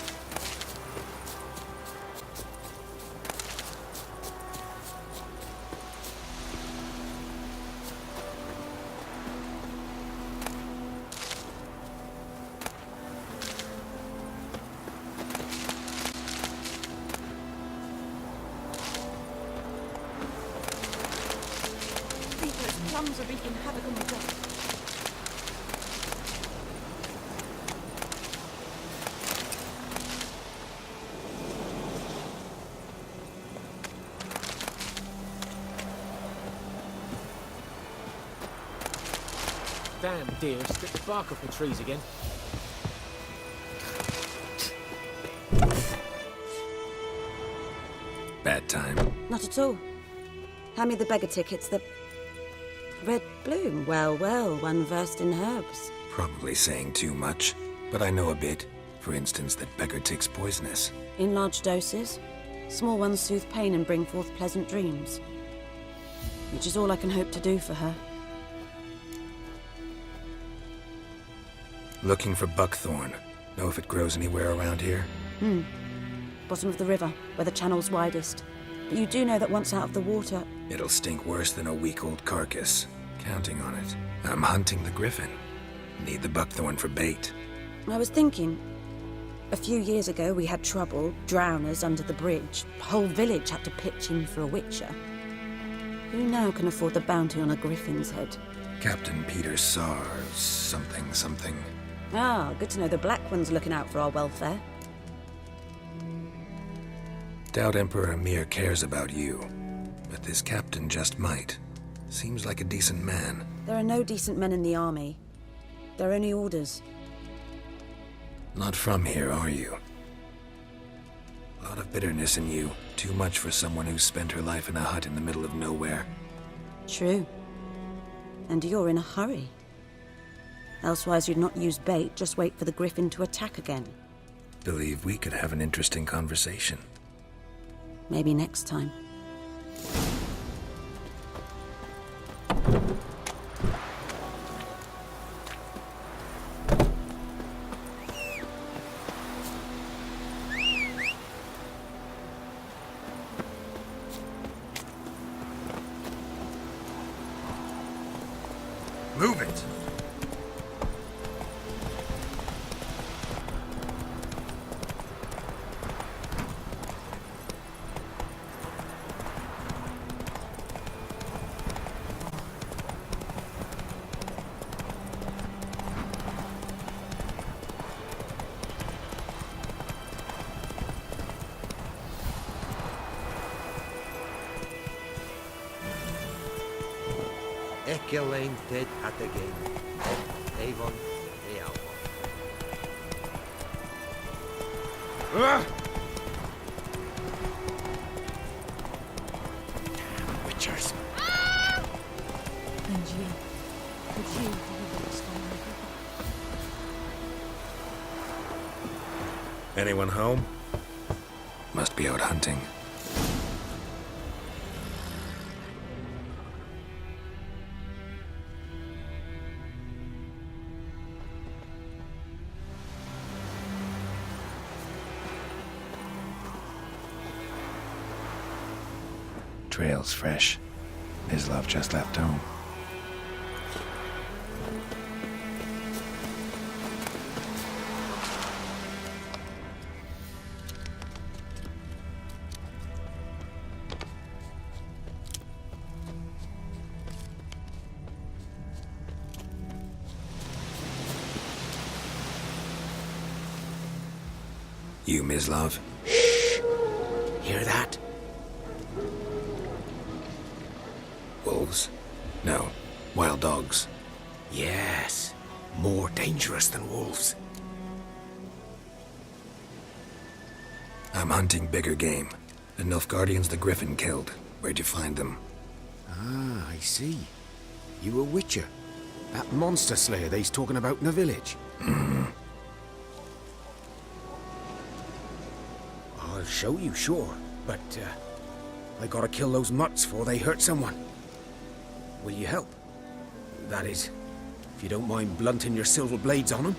Damn deer, stick the bark off the trees again.
Bad time.
Not at all. Hand me the beggar tickets. The red bloom. Well, well, one versed in herbs.
Probably saying too much, but I know a bit. For instance, that beggar tick's poisonous.
In large doses. Small ones soothe pain and bring forth pleasant dreams. Which is all I can hope to do for her.
Looking for buckthorn. Know if it grows anywhere around here?
Bottom of the river, where the channel's widest. But you do know that once out of the water...
It'll stink worse than a week-old carcass. Counting on it. I'm hunting the griffin. Need the buckthorn for bait.
I was thinking... A few years ago we had trouble, drowners under the bridge. The whole village had to pitch in for a witcher. Who now can afford the bounty on a griffin's head?
Captain Peter Sars, something.
Ah, good to know the Black One's looking out for our welfare.
Doubt Emperor Emir cares about you, but this captain just might. Seems like a decent man.
There are no decent men in the army. There are only orders.
Not from here, are you? A lot of bitterness in you. Too much for someone who's spent her life in a hut in the middle of nowhere.
True. And you're in a hurry. Elsewise you'd not use bait, just wait for the griffin to attack again.
Believe we could have an interesting conversation.
Maybe next time.
Move it!
Elaine dead at the game. Avon,
Witchers.
And you. Could you be the
Anyone home? Must be out hunting. Trail's fresh. Mislav just left home. You, Mislav?
Hear that?
Wolves? No. Wild dogs.
Yes. More dangerous than wolves.
I'm hunting bigger game. The Nilfgaardians the Griffin killed. Where'd you find them?
Ah, I see. You a witcher. That monster slayer they's talking about in the village. I'll show you, sure. But, I gotta kill those mutts before they hurt someone. Will you help? That is, if you don't mind blunting your silver blades on them.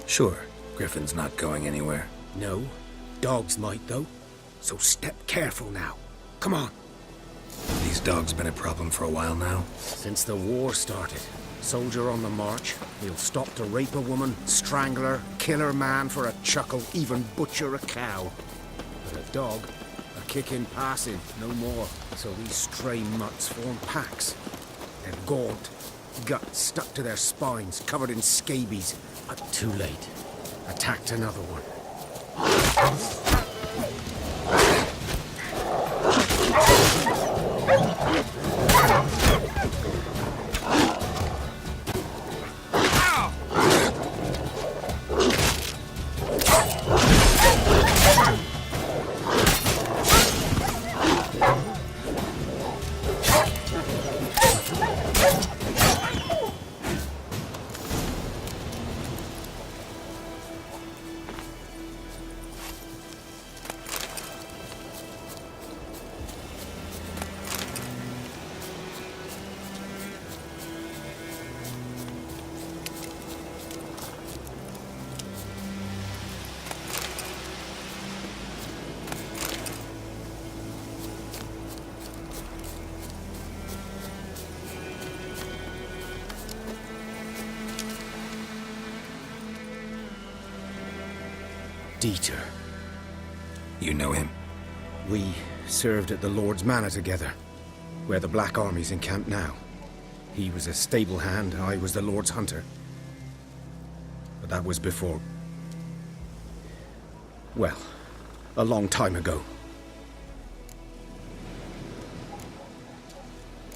Sure. Griffin's not going anywhere.
No. Dogs might, though. So step careful now. Come on.
These dogs been a problem for a while now?
Since the war started. Soldier on the march. He'll stop to rape a woman, strangle her, kill her man for a chuckle, even butcher a cow. But a dog, a kick in passing, no more. So these stray mutts form packs. They're gaunt, guts stuck to their spines, covered in scabies. But too late. Attacked another one. Dieter.
You know him?
We served at the Lord's Manor together, where the Black Army's encamped now. He was a stable hand, I was the Lord's hunter. But that was before... well, a long time ago.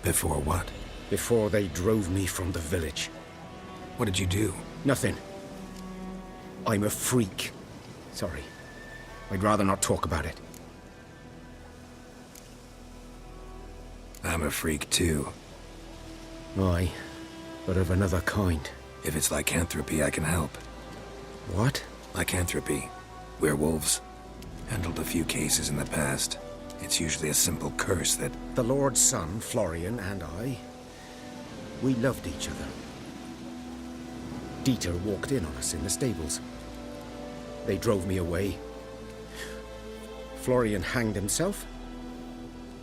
Before what?
Before they drove me from the village.
What did you do?
Nothing. I'm a freak. Sorry. I'd rather not talk about it.
I'm a freak too.
Aye, but of another kind.
If it's lycanthropy, I can help.
What?
Lycanthropy. Werewolves. Handled a few cases in the past. It's usually a simple curse that...
The Lord's son, Florian, and I... we loved each other. Dieter walked in on us in the stables. They drove me away. Florian hanged himself.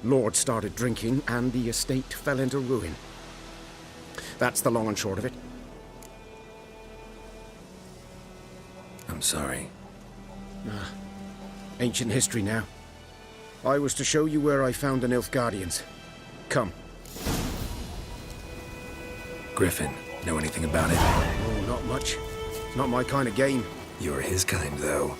Lord started drinking, and the estate fell into ruin. That's the long and short of it.
I'm sorry.
Ancient history now. I was to show you where I found the Nilfgaardians. Come.
Griffin, know anything about it?
Oh, not much. It's not my kind of game.
You're his kind, though.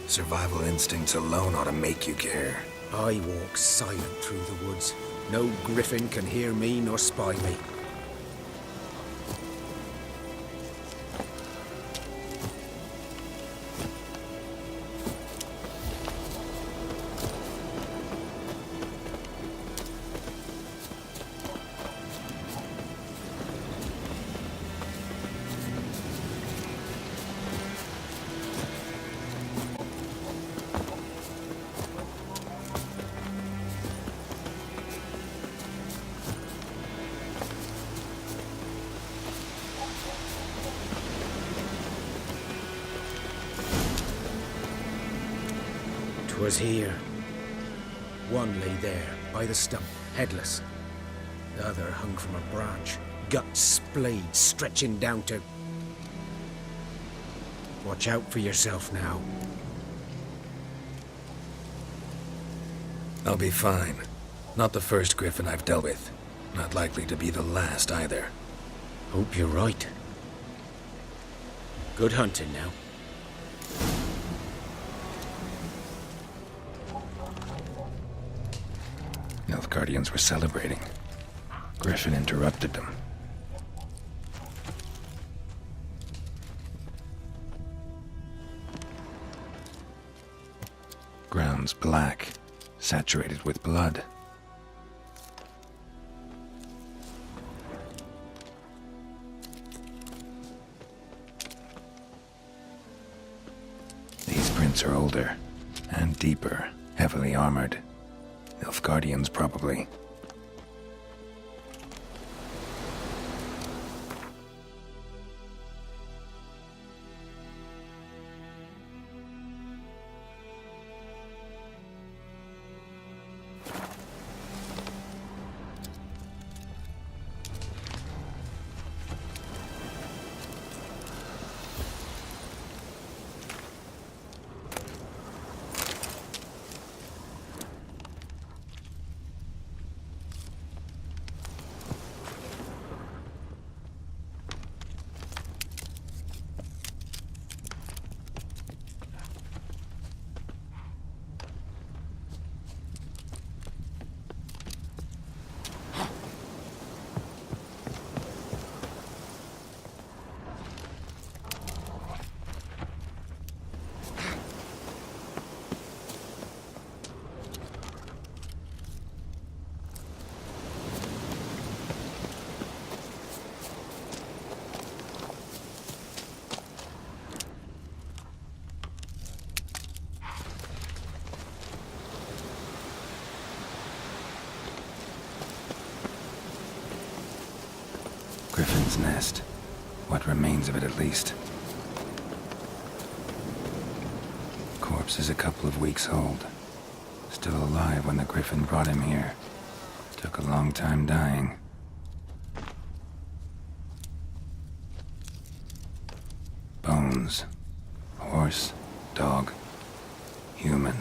Survival instincts alone ought to make you care.
I walk silent through the woods. No griffin can hear me nor spy me. Was here. One lay there, by the stump, headless. The other hung from a branch, guts splayed, stretching down to... Watch out for yourself now.
I'll be fine. Not the first griffin I've dealt with. Not likely to be the last, either.
Hope you're right. Good hunting now.
Nilfgaardians were celebrating. Griffin interrupted them. Ground's black, saturated with blood. These prints are older and deeper, heavily armored. Nilfgaardians, probably. Griffin's nest. What remains of it, at least. Corpse is a couple of weeks old. Still alive when the Griffin brought him here. Took a long time dying. Bones. Horse. dog. Human.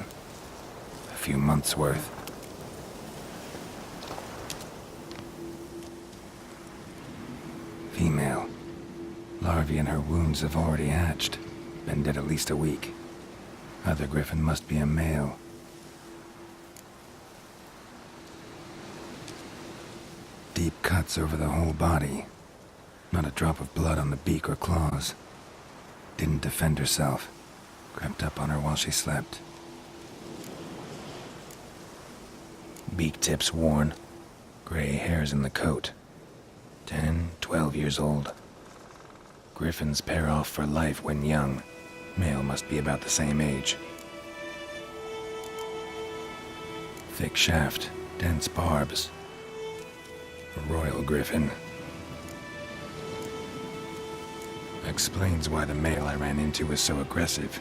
A few months' worth. Female. Larvae in her wounds have already hatched. Been dead at least a week. Other griffin must be a male. Deep cuts over the whole body. Not a drop of blood on the beak or claws. Didn't defend herself. Crept up on her while she slept. Beak tips worn. Gray hairs in the coat. 10, 12 years old. Griffins pair off for life when young. Male must be about the same age. Thick shaft, dense barbs. A royal griffin. Explains why the male I ran into was so aggressive.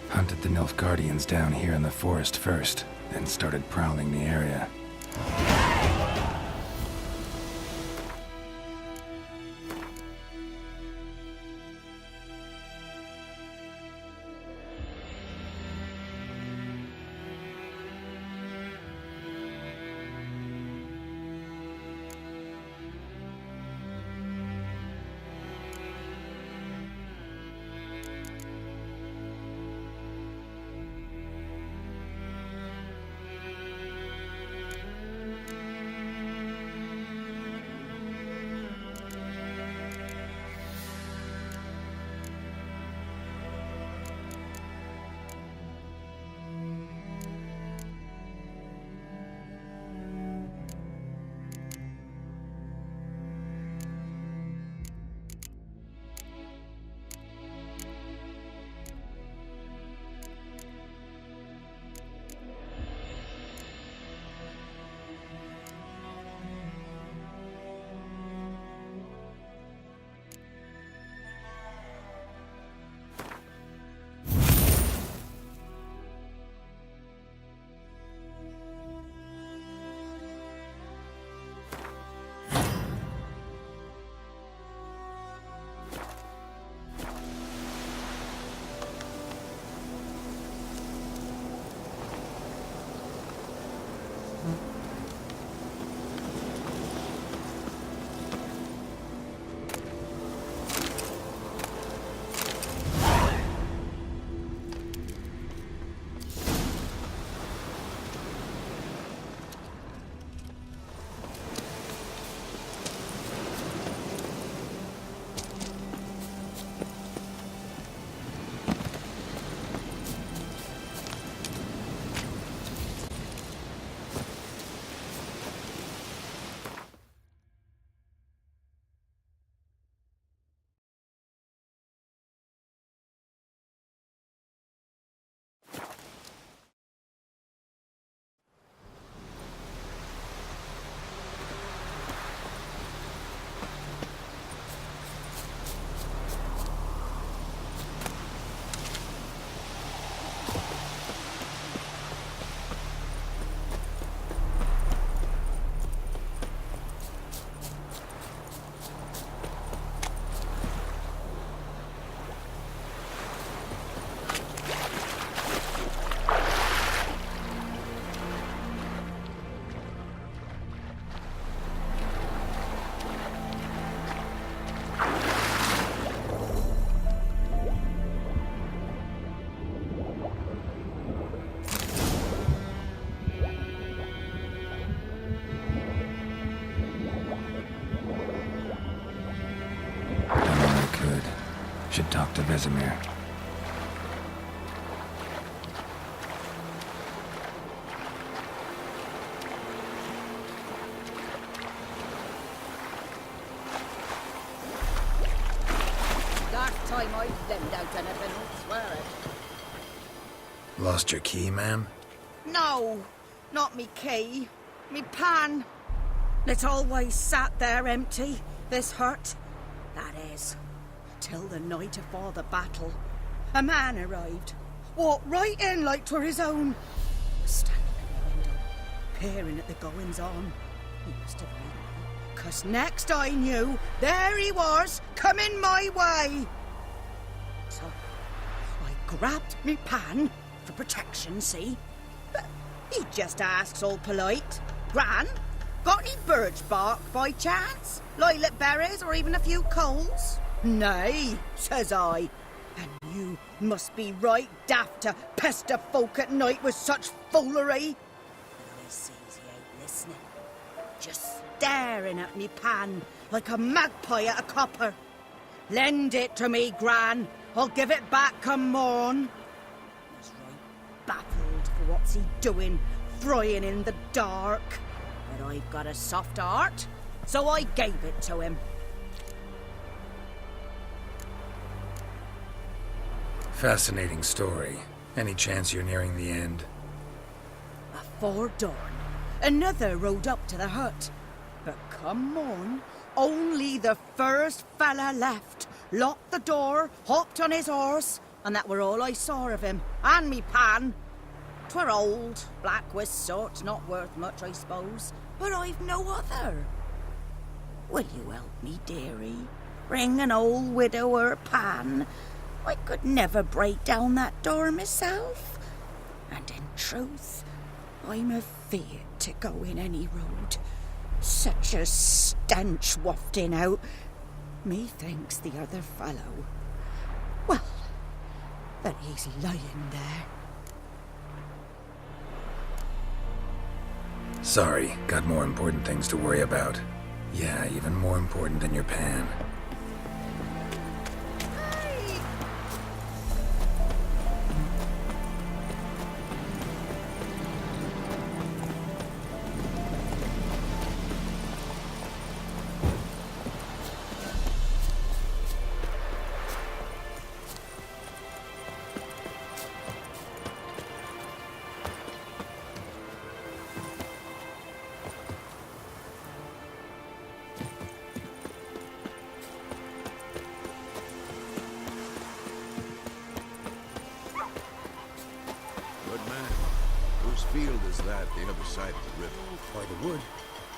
Hunted the Nilfgaardians down here in the forest first, then started prowling the area. Should talk to Vesemir.
Last time I lend out anything, swear it.
Lost your key, ma'am?
No, not me key. Me pan. It always sat there empty, this hut. That is, till the night afore the battle. A man arrived. Walked right in like 'twere his own. Was standing in the window, peering at the goings-on. He must have read me, 'cause next I knew, there he was, coming my way. So, I
grabbed me pan for protection, see? But he just asks all polite. Gran, got any birch bark by chance? Lilac berries or even a few coals? Nay, says I. And you must be right daft to pester folk at night with such foolery. But I sees he ain't listening. Just staring at me pan like a magpie at a copper. Lend it to me, Gran. I'll give it back come morn. He's right baffled for what's he doing, frying in the dark. But I've got a soft heart, so I gave it to him.
Fascinating story. Any chance you're nearing the end?
Afore dawn, another rode up to the hut. But come morn, only the first fella left. Locked the door, hopped on his horse, and that were all I saw of him. And me pan. 'Twere old, black with soot, not worth much, I suppose. But I've no other. Will you help me, dearie? Bring an old widower pan. I could never break down that door myself. And in truth, I'm afeard to go in any road. Such a stench wafting out. Methinks the other fellow, well, that he's lying there.
Sorry, got more important things to worry about. Yeah, even more important than your pan.
Field is that, the other side of the river?
By the wood.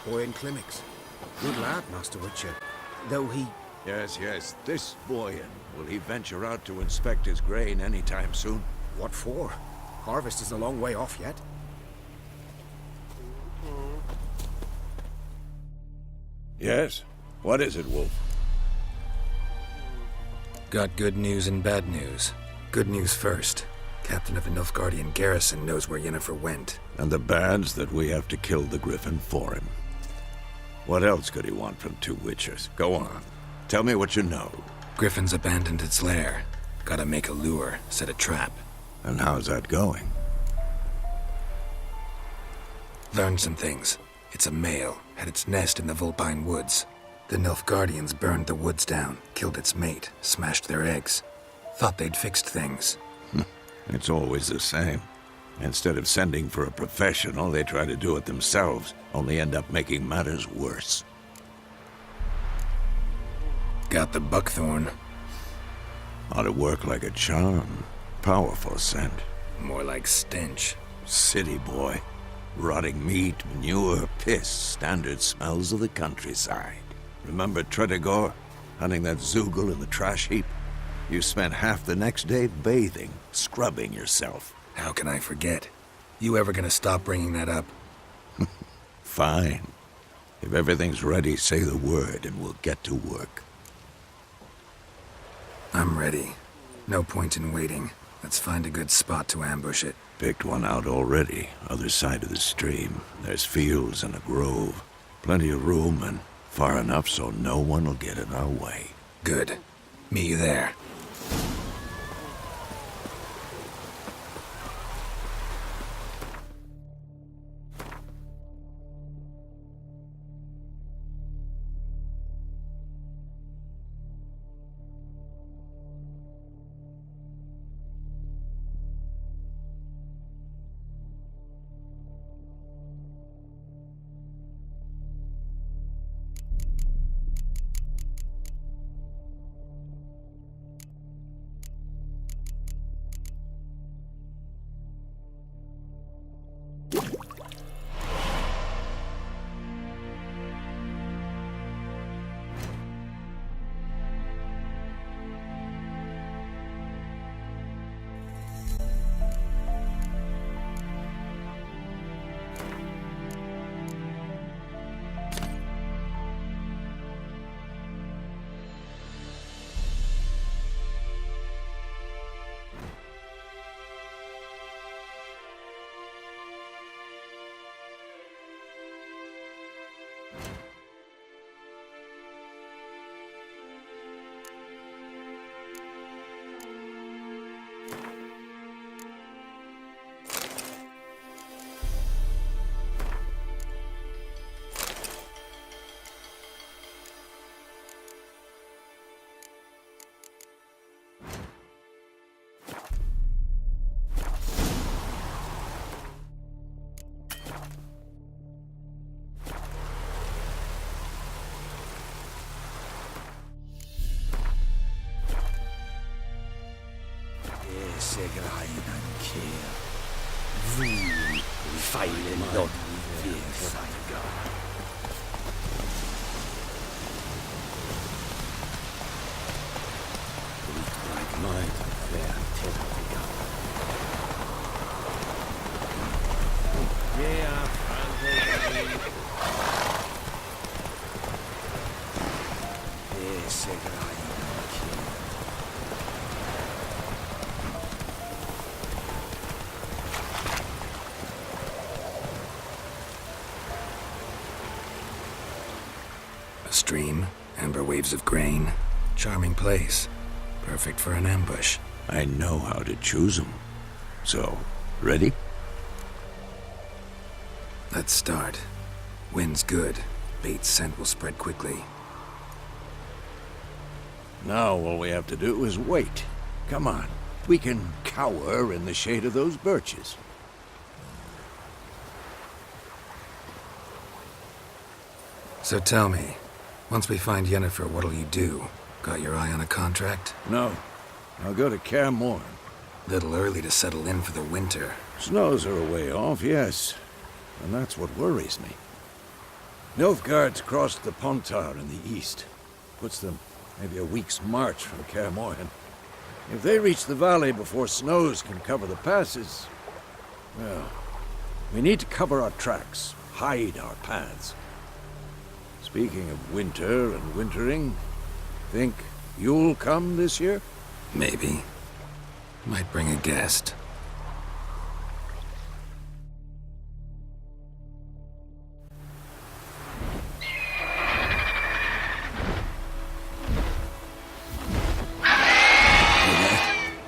Boy in Clemmix. Good lad, Master Witcher. Though he...
Yes, this boy. Will he venture out to inspect his grain any time soon?
What for? Harvest is a long way off yet.
Yes? What is it, Wolf?
Got good news and bad news. Good news first. Captain of the Nilfgaardian garrison knows where Yennefer went.
And the bad's that we have to kill the Griffin for him. What else could he want from two Witchers? Go on. Tell me what you know.
Griffin's abandoned its lair. Gotta make a lure, set a trap.
And how's that going?
Learned some things. It's a male, had its nest in the Vulpine Woods. The Nilfgaardians burned the woods down, killed its mate, smashed their eggs. Thought they'd fixed things.
It's always the same. Instead of sending for a professional, they try to do it themselves, only end up making matters worse.
Got the buckthorn.
Ought to work like a charm. Powerful scent.
More like stench.
City boy. Rotting meat, manure, piss, standard smells of the countryside. Remember Tredegor? Hunting that Zoogle in the trash heap? You spent half the next day bathing, scrubbing yourself.
How can I forget? You ever gonna stop bringing that up?
Fine. If everything's ready, say the word and we'll get to work.
I'm ready. No point in waiting. Let's find a good spot to ambush it.
Picked one out already, other side of the stream. There's fields and a grove. Plenty of room and far enough so no one will get in our way.
Good. Meet you there.
Segrein an Kehr. Wie feilen dort wir Feiger. Like mine, fair Terrafiga. Yeah,
A stream, amber waves of grain, charming place. Perfect for an ambush.
I know how to choose them. So, ready?
Let's start. Wind's good. Bait's scent will spread quickly.
Now all we have to do is wait. Come on. We can cower in the shade of those birches.
So tell me, once we find Yennefer, what'll you do? Got your eye on a contract?
No. I'll go to Kaer Morhen.
Little early to settle in for the winter.
Snows are a way off, yes. And that's what worries me. Nilfgaard's crossed the Pontar in the east. Puts them maybe a week's march from Kaer Morhen. If they reach the valley before snows can cover the passes, well, we need to cover our tracks, hide our paths. Speaking of winter and wintering, think you'll come this year?
Maybe. Might bring a guest.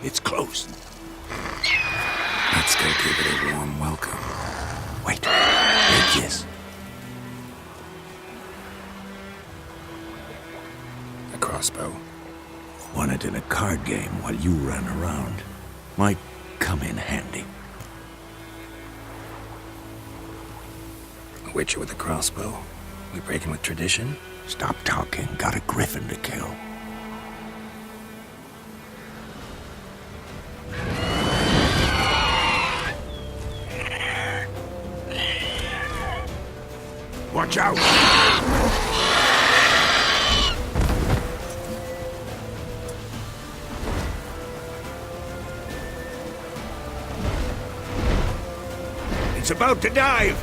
It's close.
Let's go give it a warm welcome.
Wait. Take this.
A crossbow.
Won it in a card game while you ran around. Might come in handy.
A witcher with a crossbow. We breaking with tradition?
Stop talking. Got a griffin to kill. Watch out! It's about to dive!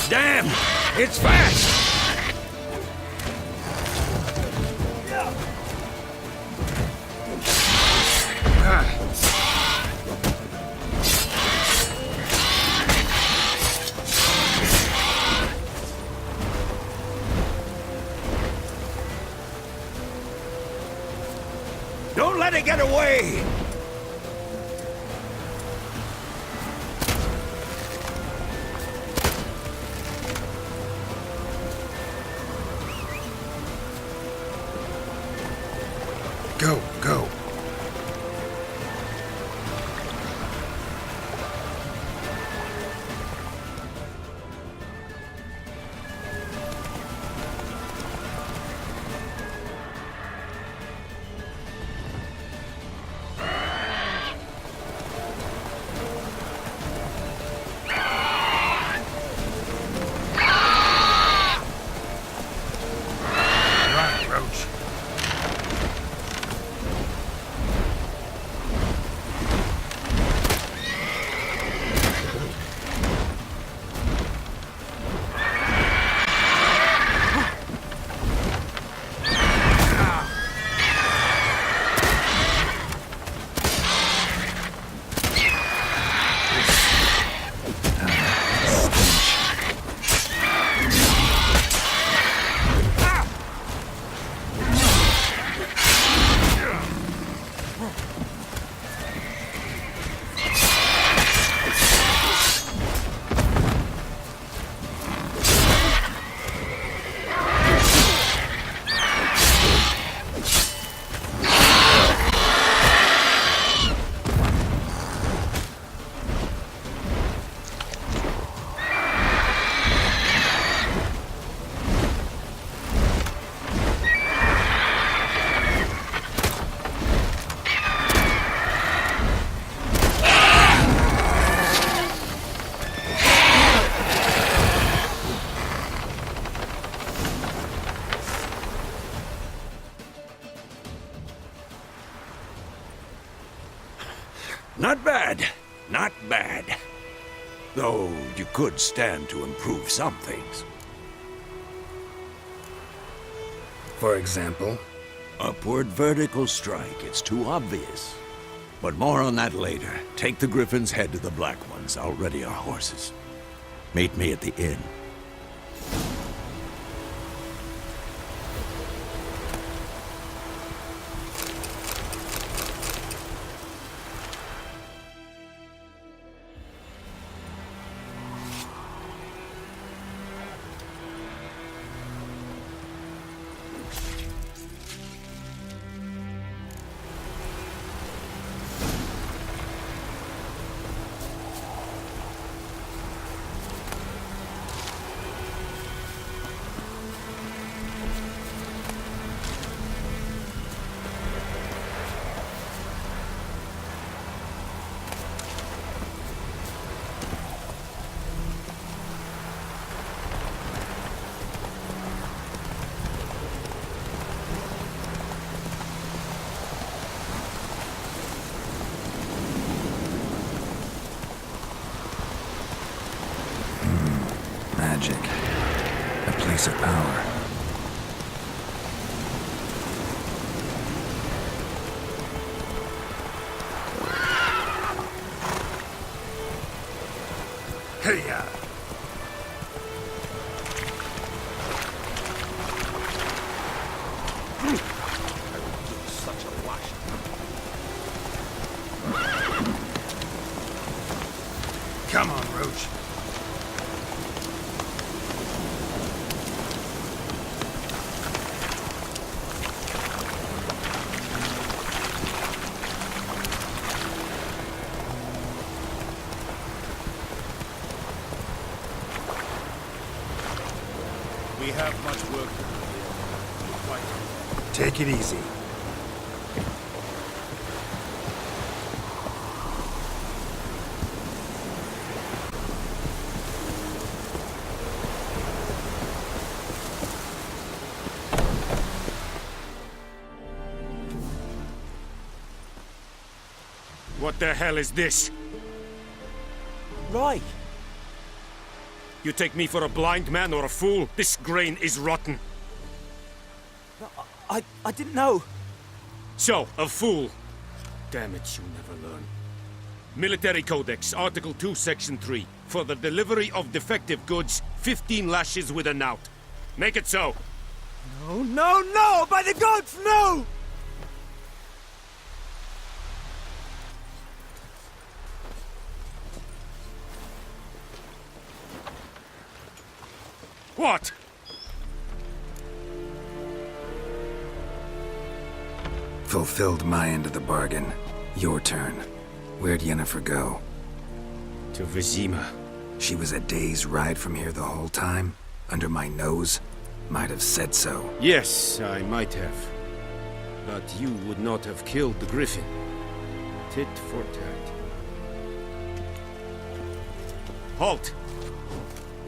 Damn! It's fast! Don't let it get away!
Go, go.
Not bad. Not bad. Though you could stand to improve some things.
For example?
Upward vertical strike. It's too obvious. But more on that later. Take the Griffin's head to the Black Ones. I'll ready our horses. Meet me at the inn.
Magic. A place of power.
Hey-ya!
Such a wash.
Come on, Roach.
We have much work to do here. Quite.
Take it easy.
What the hell is this?
Right.
You take me for a blind man or a fool? This grain is rotten.
I didn't know.
So, a fool. Damn it, you never learn. Military Codex, Article 2, Section 3. For the delivery of defective goods, 15 lashes with a knout. Make it so.
No, no, no! By the gods, no!
What?
Fulfilled my end of the bargain. Your turn. Where'd Yennefer go?
To Vizima.
She was a day's ride from here the whole time? Under my nose? Might have said so.
Yes, I might have. But you would not have killed the Griffin. Tit for tat. Halt!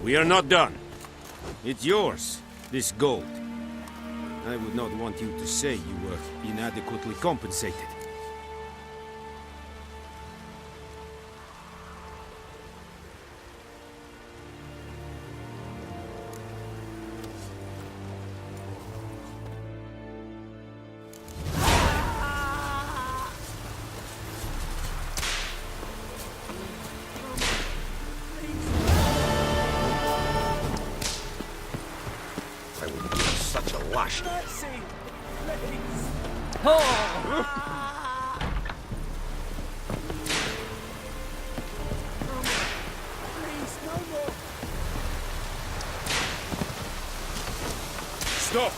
We are not done. It's yours, this gold. I would not want you to say you were inadequately compensated.
Such a wash.
Stop!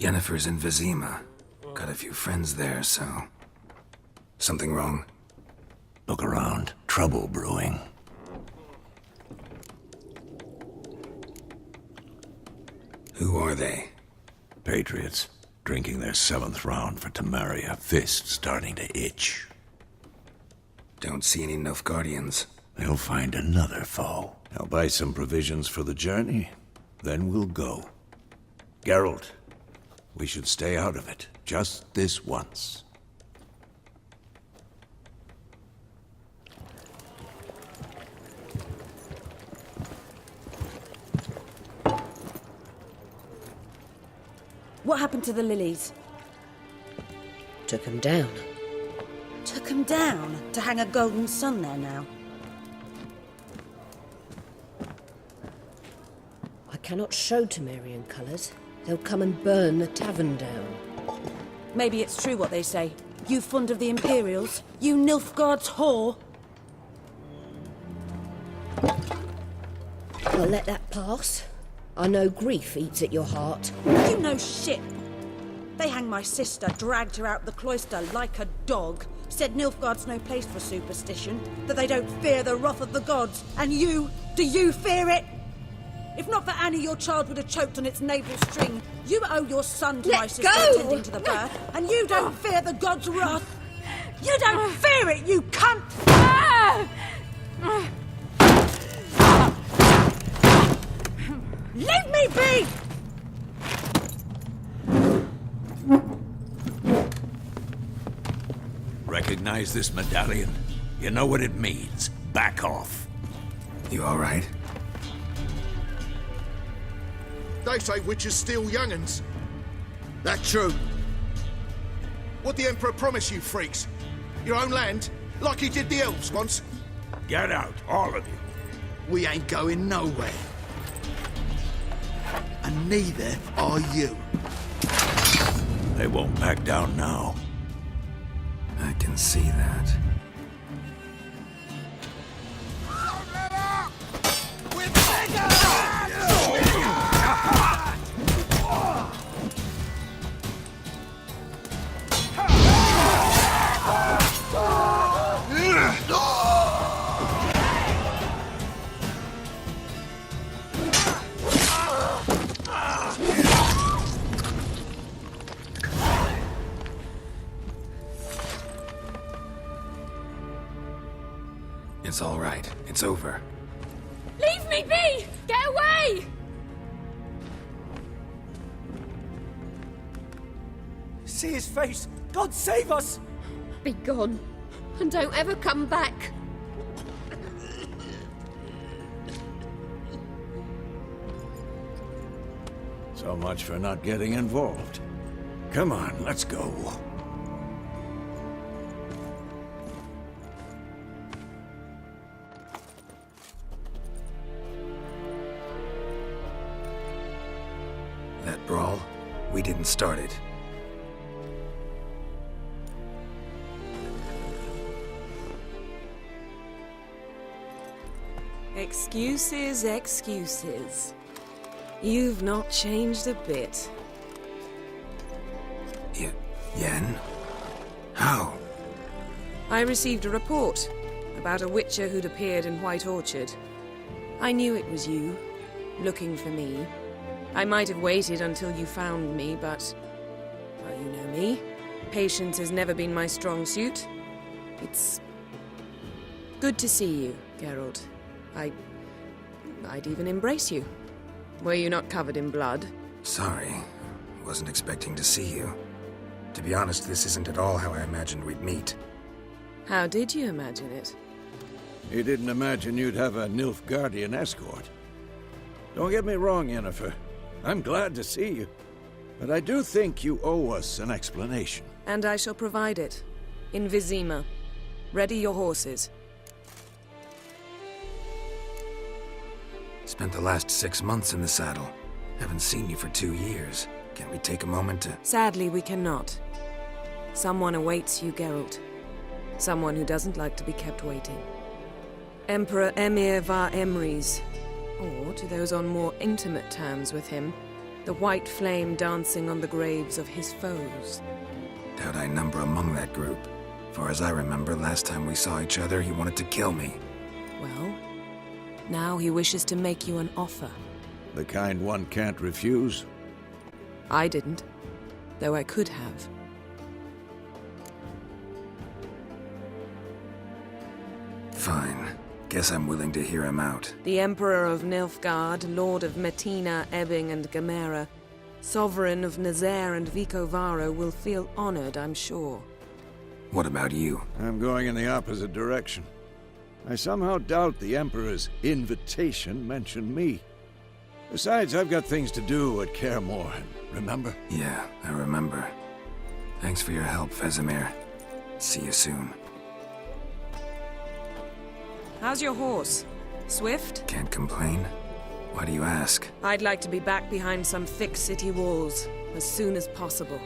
Yennefer's in Vizima. Got a few friends there, so... Something wrong?
Look around. Trouble brewing.
Who are they?
Patriots. Drinking their 7th round for Temeria. Fist starting to itch.
Don't see any Nilfgaardians.
They'll find another foe. I'll buy some provisions for the journey. Then we'll go. Geralt, we should stay out of it. Just this once.
What happened to the lilies?
Took 'em down.
Took 'em down to hang a golden sun there now.
I cannot show Temerian colours. They'll come and burn the tavern down.
Maybe it's true what they say. You fond of the Imperials? You Nilfgaard's whore?
I'll let that pass. I know grief eats at your heart.
You know shit. They hanged my sister, dragged her out the cloister like a dog. Said Nilfgaard's no place for superstition, that they don't fear the wrath of the gods. And you, do you fear it? If not for Annie, your child would have choked on its navel string. You owe your son to my sister attending to the birth, and you don't fear the gods' wrath. You don't fear it, you cunt! Leave me be!
Recognize this medallion? You know what it means. Back off.
You all right?
They say witches steal young'uns. That true? What'd the Emperor promise you freaks? Your own land? Like he did the elves once?
Get out, all of you.
We ain't going nowhere. And neither are you.
They won't back down now.
I can see that. It's all right. It's over.
Leave me be! Get away!
See his face! God save us!
Be gone, and don't ever come back.
So much for not getting involved. Come on, let's go.
That brawl, we didn't start it.
Excuses, excuses. You've not changed a bit.
Yen? How?
I received a report about a witcher who'd appeared in White Orchard. I knew it was you, looking for me. I might have waited until you found me, but... well, you know me. Patience has never been my strong suit. It's... good to see you, Geralt. I'd even embrace you. Were you not covered in blood?
Sorry. Wasn't expecting to see you. To be honest, this isn't at all how I imagined we'd meet.
How did you imagine it?
You didn't imagine you'd have a Nilfgaardian escort. Don't get me wrong, Yennefer. I'm glad to see you. But I do think you owe us an explanation.
And I shall provide it. In Vizima. Ready your horses.
Spent the last 6 months in the saddle. Haven't seen you for 2 years. Can't we take a moment to...
Sadly, we cannot. Someone awaits you, Geralt. Someone who doesn't like to be kept waiting. Emperor Emhyr var Emreis. Or, to those on more intimate terms with him, The white flame dancing on the graves of his foes.
Doubt I number among that group. Far as I remember, last time we saw each other, he wanted to kill me.
Well, now he wishes to make you an offer.
The kind one can't refuse?
I didn't, though I could have.
Fine. Guess I'm willing to hear him out.
The Emperor of Nilfgaard, Lord of Metina, Ebbing, and Gamera, Sovereign of Nazaire and Vicovaro will feel honored, I'm sure.
What about you?
I'm going in the opposite direction. I somehow doubt the Emperor's invitation mentioned me. Besides, I've got things to do at Kaer Morhen, remember?
Yeah, I remember. Thanks for your help, Vesemir. See you soon.
How's your horse? Swift?
Can't complain. Why do you ask?
I'd like to be back behind some thick city walls as soon as possible.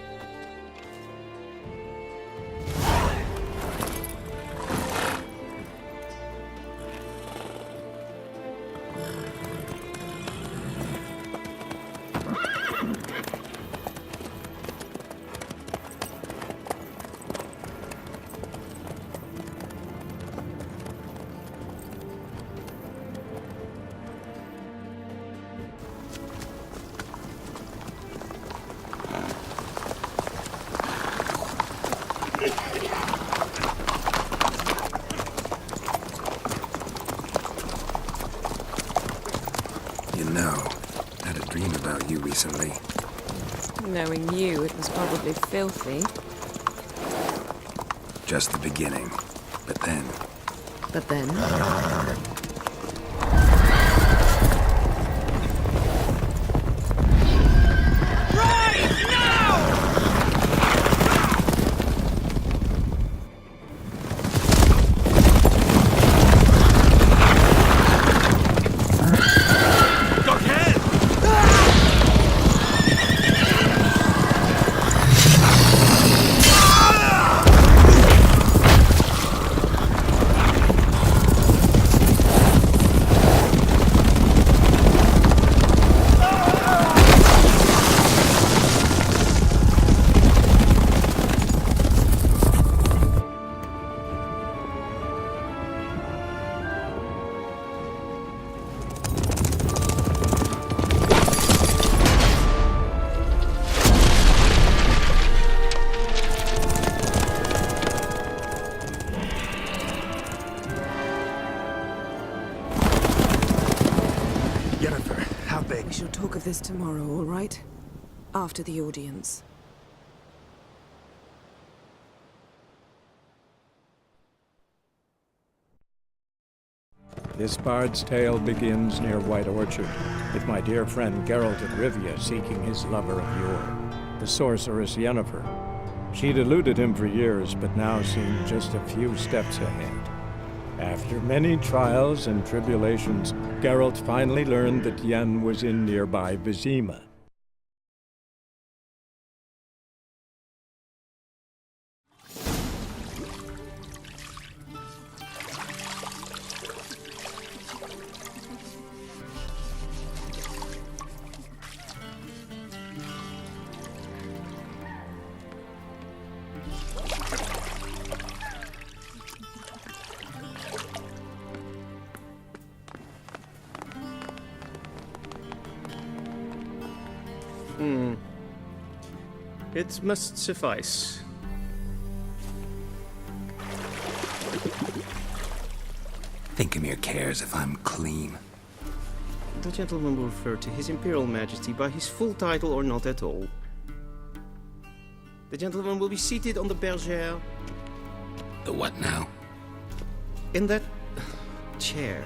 Recently.
Knowing you, it was probably filthy.
Just the beginning. But then...
But then? We shall talk of this tomorrow, all right? After the audience.
This bard's tale begins near White Orchard, with my dear friend Geralt of Rivia seeking his lover of yore, the sorceress Yennefer. She'd eluded him for years, but now seemed just a few steps ahead. After many trials and tribulations, Geralt finally learned that Yen was in nearby Vizima.
It must suffice.
Thinkamir cares if I'm clean.
The gentleman will refer to His Imperial Majesty by his full title or not at all. The gentleman will be seated on the bergère.
The what now?
In that chair.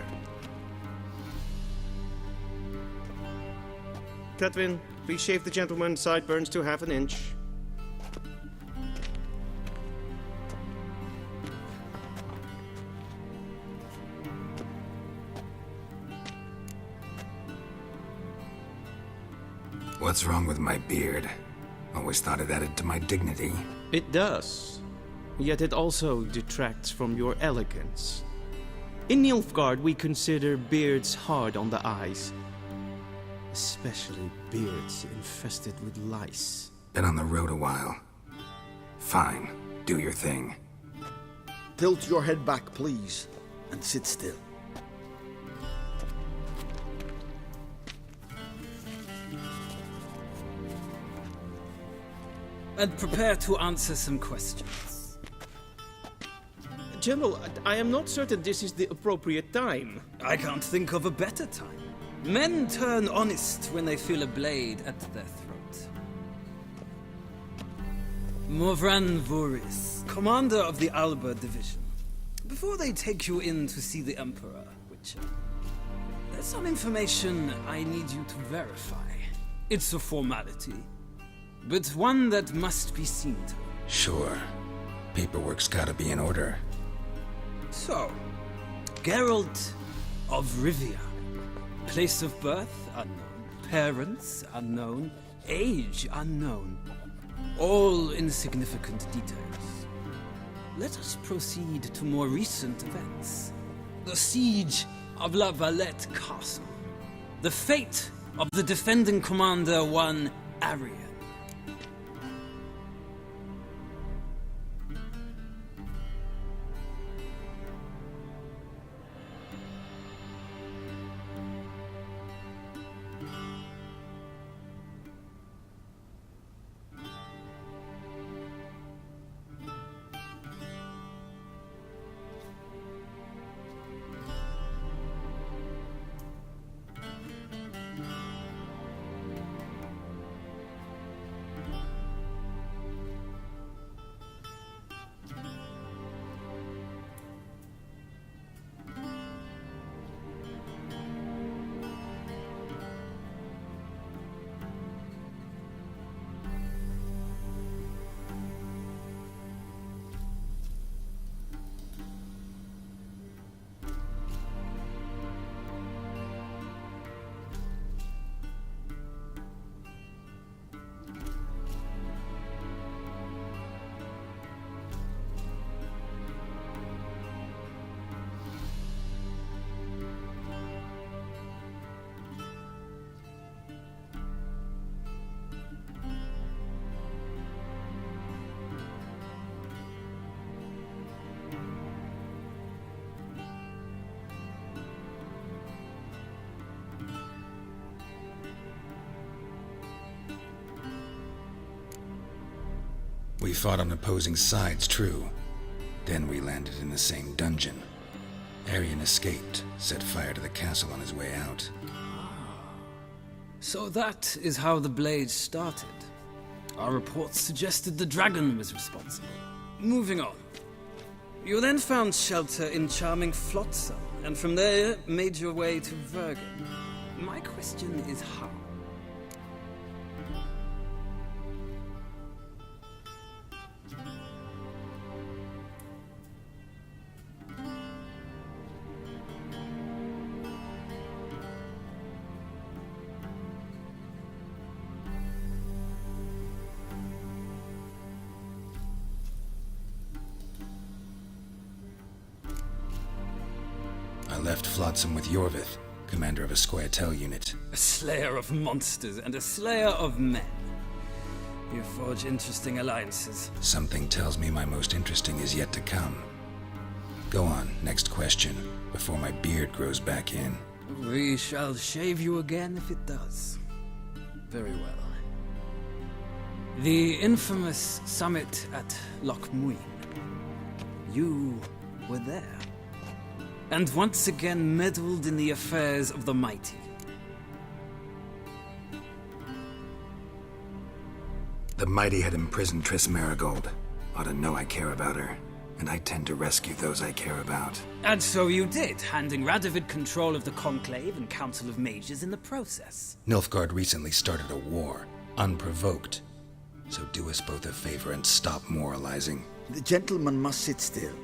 Catwin, please shave the gentleman's sideburns to half an inch.
What's wrong with my beard? Always thought it added to my dignity.
It does. Yet it also detracts from your elegance. In Nilfgaard, we consider beards hard on the eyes. Especially beards infested with lice.
Been on the road a while. Fine, do your thing.
Tilt your head back, please, and sit still.
And prepare to answer some questions.
General, I am not certain this is the appropriate time.
I can't think of a better time. Men turn honest when they feel a blade at their throat. Morvran Voorhis, commander of the Alba Division. Before they take you in to see the Emperor, Witcher, there's some information I need you to verify. It's a formality, but one that must be seen to.
Sure. Paperwork's gotta be in order.
So, Geralt of Rivia. Place of birth unknown. Parents unknown. Age unknown. All insignificant details. Let us proceed to more recent events. The siege of La Valette Castle. The fate of the defending commander, one Arian.
We fought on opposing sides, true. Then we landed in the same dungeon. Arian escaped, set fire to the castle on his way out.
So that is how the Blade started. Our reports suggested the dragon was responsible. Moving on. You then found shelter in charming Flotsam, and from there made your way to Vergen. My question is how?
I left Flotsam with Yorvith, commander of a Scoia'tael unit.
A slayer of monsters and a slayer of men. You forge interesting alliances.
Something tells me my most interesting is yet to come. Go on, next question, before my beard grows back in.
We shall shave you again if it does. Very well. The infamous summit at Loch Muin. You were there. And once again meddled in the affairs of the mighty.
The mighty had imprisoned Triss Merigold. Ought to know I care about her, and I tend to rescue those I care about.
And so you did, handing Radovid control of the Conclave and Council of Mages in the process.
Nilfgaard recently started a war, unprovoked. So do us both a favor and stop moralizing.
The gentleman must sit still.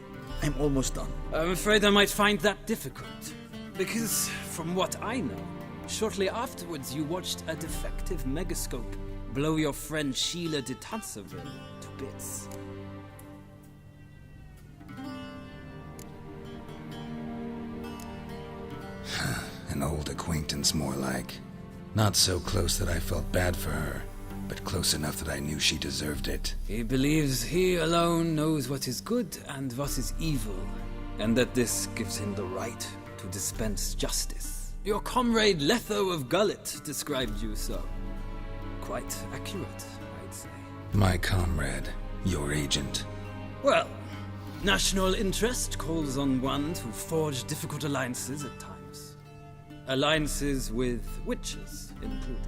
I'm almost done.
I'm afraid I might find that difficult. Because, from what I know, shortly afterwards you watched a defective megascope blow your friend Sheila de Tanserville to bits.
An old acquaintance, more like. Not so close that I felt bad for her, but close enough that I knew she deserved it.
He believes he alone knows what is good and what is evil, and that this gives him the right to dispense justice. Your comrade Letho of Gullet described you so. Quite accurate, I'd say.
My comrade, your agent.
Well, national interest calls on one to forge difficult alliances at times. Alliances with witches included.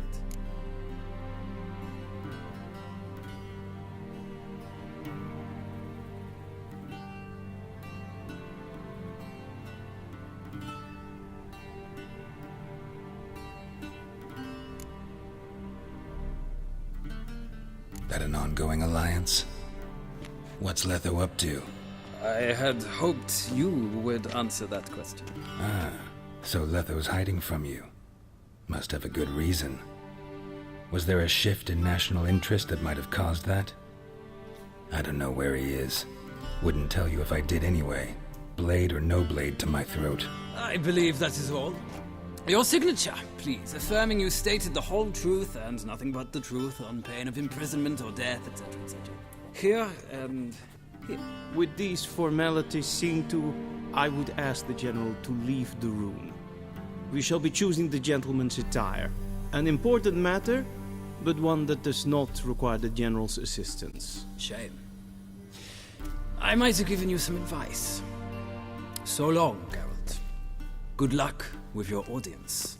That an ongoing alliance? What's Letho up to?
I had hoped you would answer that question.
Ah, so Letho's hiding from you. Must have a good reason. Was there a shift in national interest that might have caused that? I don't know where he is. Wouldn't tell you if I did anyway. Blade or no blade to my throat.
I believe that is all. Your signature, please, affirming you stated the whole truth and nothing but the truth on pain of imprisonment or death, etc., etc. Here and here.
With these formalities seen to, I would ask the General to leave the room. We shall be choosing the gentleman's attire. An important matter, but one that does not require the General's assistance.
Shame. I might have given you some advice. So long, Geralt. Good luck with your audience.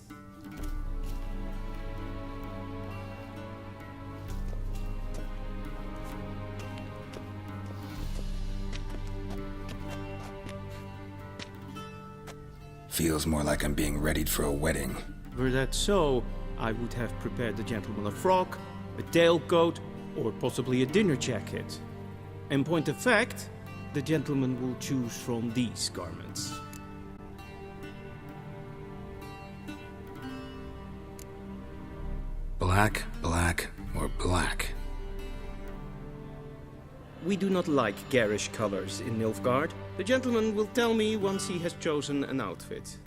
Feels more like I'm being readied for a wedding.
Were that so, I would have prepared the gentleman a frock, a tailcoat, or possibly a dinner jacket. In point of fact, the gentleman will choose from these garments.
Black, black, or black?
We do not like garish colors in Nilfgaard. The gentleman will tell me once he has chosen an outfit.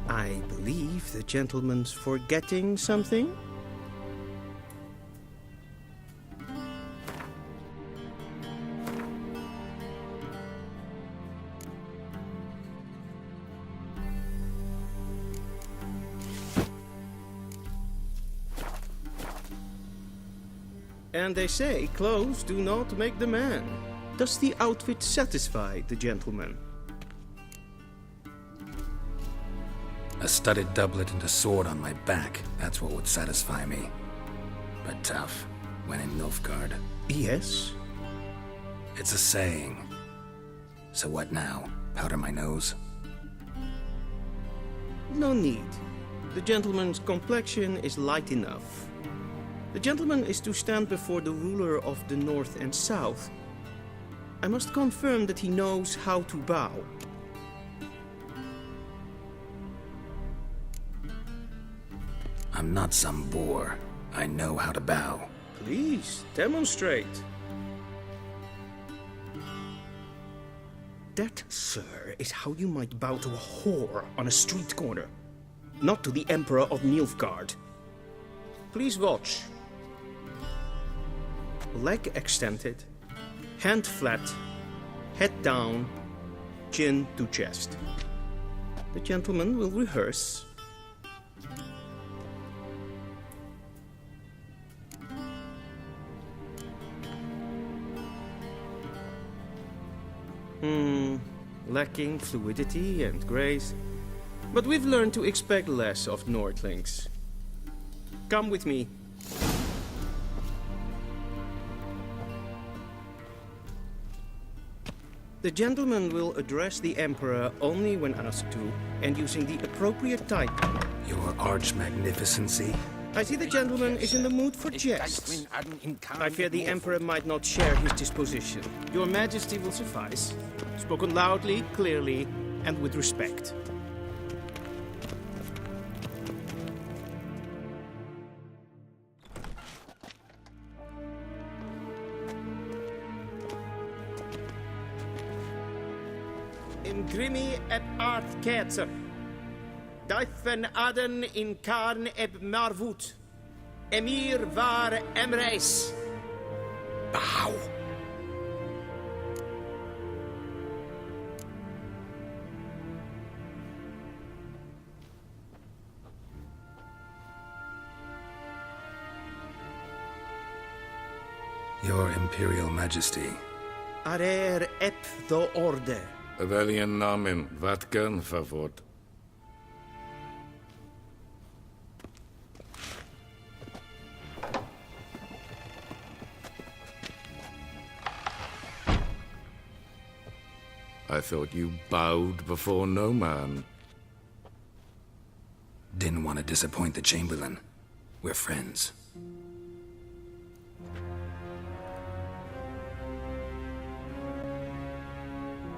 I believe the gentleman's forgetting something. And they say clothes do not make the man. Does the outfit satisfy the gentleman?
A studded doublet and a sword on my back, that's what would satisfy me. But tough, when in Nilfgaard.
Yes?
It's a saying. So what now? Powder my nose?
No need. The gentleman's complexion is light enough. The gentleman is to stand before the ruler of the North and South. I must confirm that he knows how to bow.
I'm not some boor. I know how to bow.
Please, demonstrate. That, sir, is how you might bow to a whore on a street corner, not to the Emperor of Nilfgaard. Please watch. Leg extended, hand flat, head down, chin to chest. The gentleman will rehearse. Lacking fluidity and grace. But we've learned to expect less of Nordlings. Come with me. The gentleman will address the Emperor only when asked to, and using the appropriate title.
Your Arch-Magnificency?
I see the gentleman is in the mood for jests. I fear the Emperor might not share his disposition. Your Majesty will suffice. Spoken loudly, clearly, and with respect. In grimi et art ketzer. Daifen aden in karn eb marvut. Emir var emreis. Bow.
Your Imperial Majesty.
Arer ep do orde.
Welchen Namen? Wat gern verwort? I thought you bowed before no man.
Didn't want to disappoint the Chamberlain. We're friends.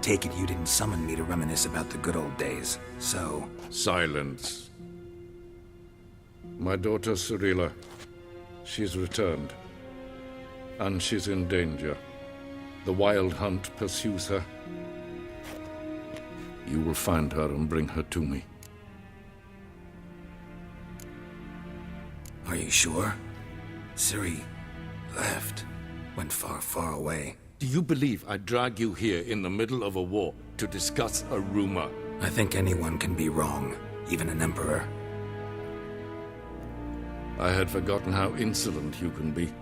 Take it you didn't summon me to reminisce about the good old days, so...
Silence. My daughter Cirilla, she's returned. And she's in danger. The Wild Hunt pursues her. You will find her and bring her to me.
Are you sure? Ciri left. Went far, far away.
Do you believe I'd drag you here in the middle of a war to discuss a rumor?
I think anyone can be wrong, even an emperor.
I had forgotten how insolent you can be.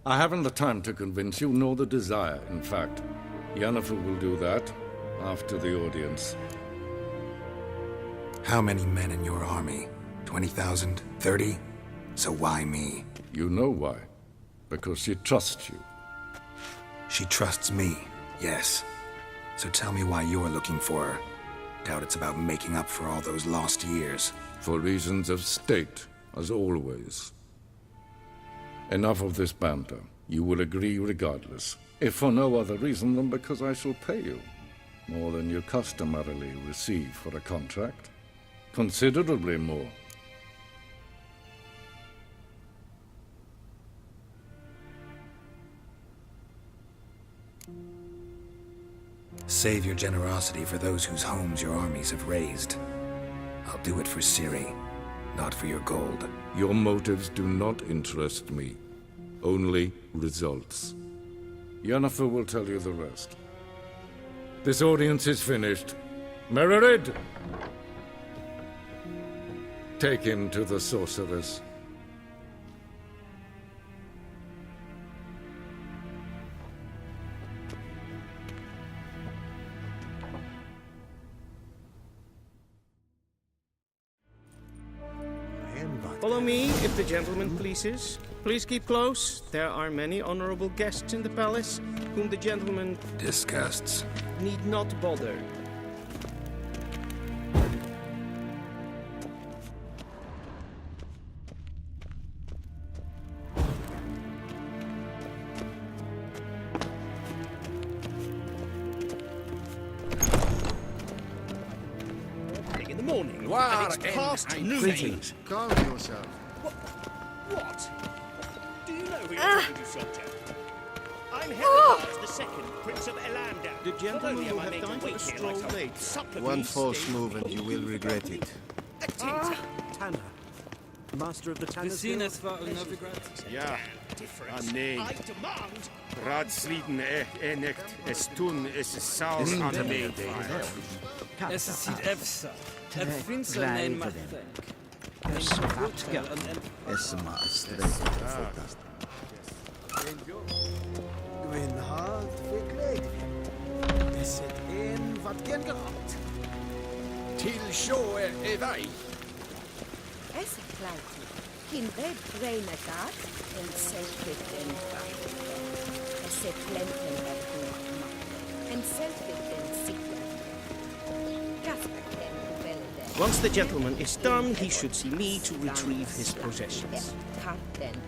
I haven't the time to convince you, nor the desire, in fact. Yennefer will do that after the audience.
How many men in your army? 20,000? 30? So why me?
You know why. Because she trusts you.
She trusts me, yes. So tell me why you're looking for her. Doubt it's about making up for all those lost years.
For reasons of state, as always. Enough of this banter. You will agree regardless. If for no other reason than because I shall pay you. More than you customarily receive for a contract. Considerably more.
Save your generosity for those whose homes your armies have razed. I'll do it for Ciri, not for your gold.
Your motives do not interest me. Only results. Yennefer will tell you the rest. This audience is finished. Mererid! Take him to the sorceress.
Follow me, if the gentleman pleases. Please keep close. There are many honorable guests in the palace, whom the gentleman...
disgusts.
...need not bother.
morning.
War
and it's past
and
noon.
greetings. Calm yourself.
What? Do you know who you're talking to, soldier? I'm Heracles the Second, Prince of Elander.
The gentleman will have time for a stroll late.
One false move and you will regret it.
Tanner. Master of the Tanner's
Gesehen,
Guild.
es war in Novigrad.
Ja, nee.
I demand.
Ratsliden nicht, es tun, es ist saus an me.
Es ist Sid Efsa. En finse neem Mathek.
Gwyn hard verkleed. Is het een wat gen geraakt?
Till show wij.
Es kleint. Kin red reine gaat en zelfit en wacht. Es het lenten dat goed en zelfit en ziekte. Kasper ken wel.
Once the gentleman is done, he should see me to retrieve his possessions.
Kapten.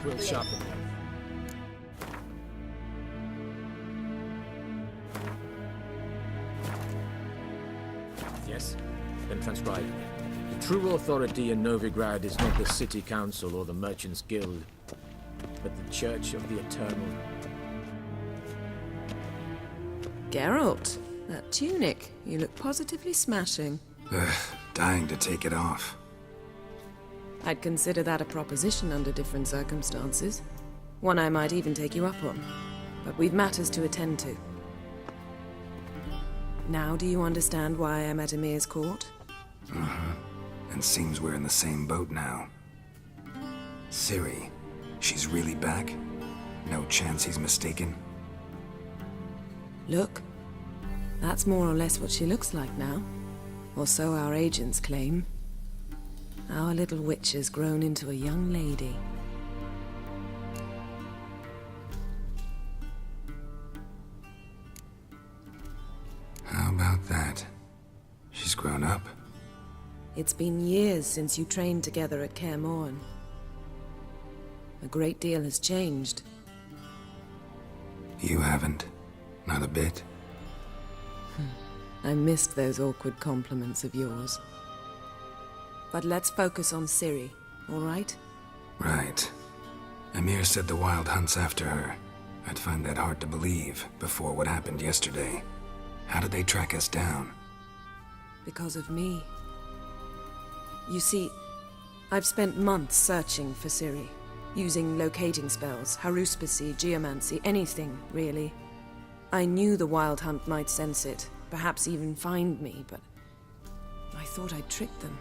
We'll sharpen him.
Yes? Then transcribe. The true authority in Novigrad is not the city council or the merchants' guild, but the Church of the Eternal.
Geralt, that tunic. You look positively smashing.
Dying to take it off.
I'd consider that a proposition under different circumstances. One I might even take you up on. But we've matters to attend to. Now do you understand why I'm at Emir's court?
And seems we're in the same boat now. Ciri, she's really back? No chance he's mistaken?
Look, that's more or less what she looks like now. Or so our agents claim. Our little witch has grown into a young lady.
How about that? She's grown up.
It's been years since you trained together at Kaer Morhen. A great deal has changed.
You haven't. Not a bit.
I missed those awkward compliments of yours. But let's focus on Ciri, all right?
Right. Emir said the Wild Hunt's after her. I'd find that hard to believe before what happened yesterday. How did they track us down?
Because of me. You see, I've spent months searching for Ciri, using locating spells, haruspicy, geomancy, anything, really. I knew the Wild Hunt might sense it, perhaps even find me, but I thought I'd tricked them.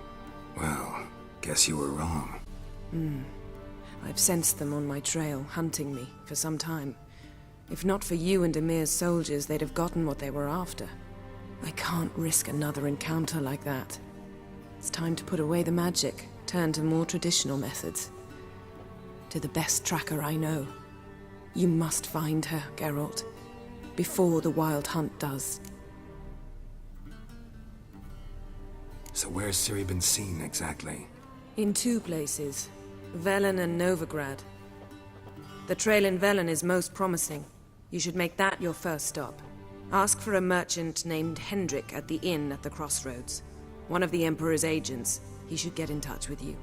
Well, guess you were wrong.
I've sensed them on my trail, hunting me, for some time. If not for you and Emir's soldiers, they'd have gotten what they were after. I can't risk another encounter like that. It's time to put away the magic, turn to more traditional methods. To the best tracker I know. You must find her, Geralt. Before the Wild Hunt does.
So where's Ciri been seen exactly?
In two places. Velen and Novigrad. The trail in Velen is most promising. You should make that your first stop. Ask for a merchant named Hendrik at the inn at the crossroads. One of the Emperor's agents. He should get in touch with you.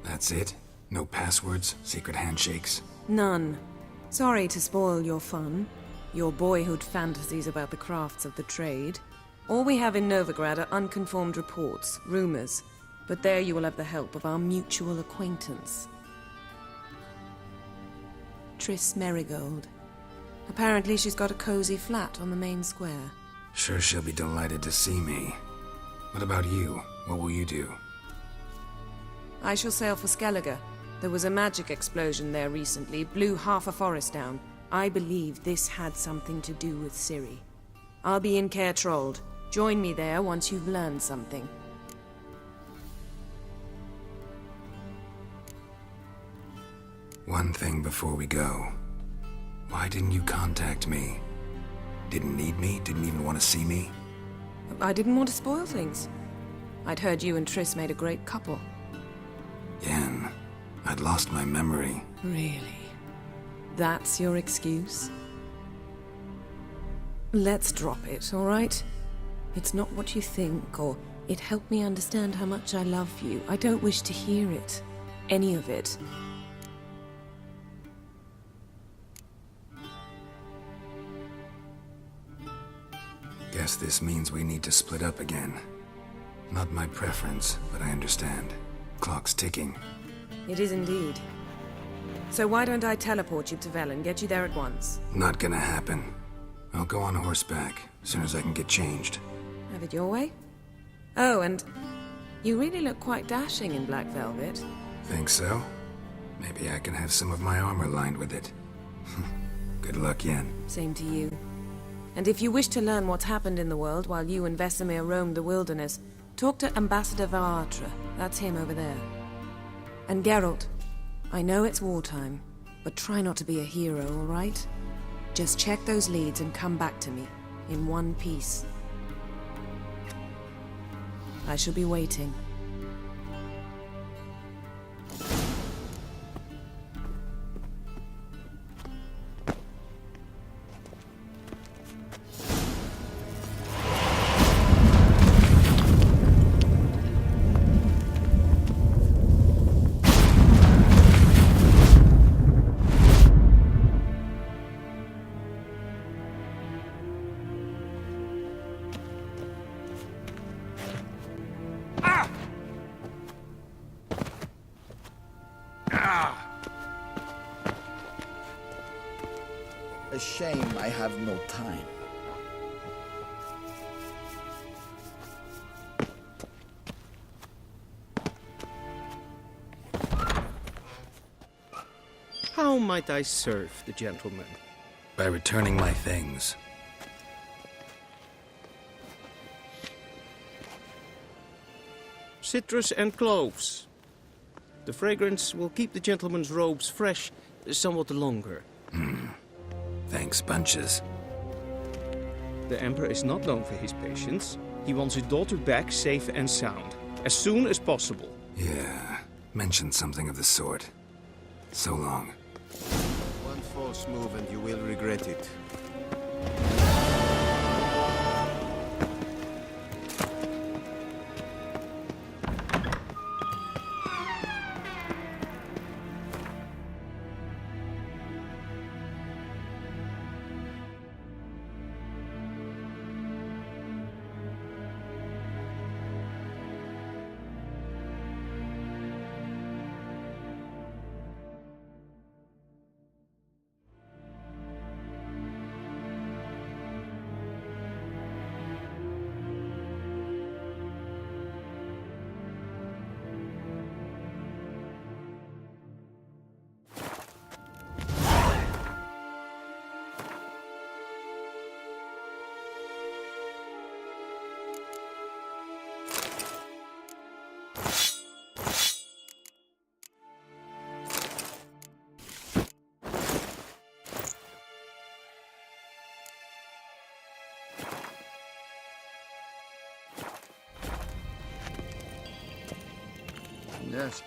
That's it? No passwords? Secret handshakes?
None. Sorry to spoil your fun. Your boyhood fantasies about the crafts of the trade. All we have in Novigrad are unconfirmed reports, rumors. But there you will have the help of our mutual acquaintance. Triss Merigold. Apparently she's got a cozy flat on the main square.
Sure she'll be delighted to see me. What about you? What will you do?
I shall sail for Skellige. There was a magic explosion there recently, blew half a forest down. I believe this had something to do with Ciri. I'll be in Caer Trold. Join me there once you've learned something.
One thing before we go. Why didn't you contact me? Didn't need me? Didn't even want to see me?
I didn't want to spoil things. I'd heard you and Triss made a great couple.
Yen, I'd lost my memory.
Really? That's your excuse? Let's drop it, all right? It's not what you think, or it helped me understand how much I love you. I don't wish to hear it. Any of it.
Guess this means we need to split up again. Not my preference, but I understand. Clock's ticking.
It is indeed. So why don't I teleport you to Velen, get you there at once?
Not gonna happen. I'll go on horseback, as soon as I can get changed.
Have it your way? Oh, and you really look quite dashing in black velvet.
Think so? Maybe I can have some of my armor lined with it. Good luck, Yen.
Same to you. And if you wish to learn what's happened in the world while you and Vesemir roamed the wilderness, talk to Ambassador Varatra. That's him over there. And Geralt, I know it's wartime, but try not to be a hero, all right? Just check those leads and come back to me, in one piece. I shall be waiting.
A shame I have no time.
How might I serve the gentleman?
By returning my things.
Citrus and cloves. The fragrance will keep the gentleman's robes fresh somewhat longer.
Thanks, bunches.
The Emperor is not known for his patience. He wants his daughter back safe and sound, as soon as possible.
Yeah, mentioned something of the sort. So long.
One false move and you will regret it.
Yes,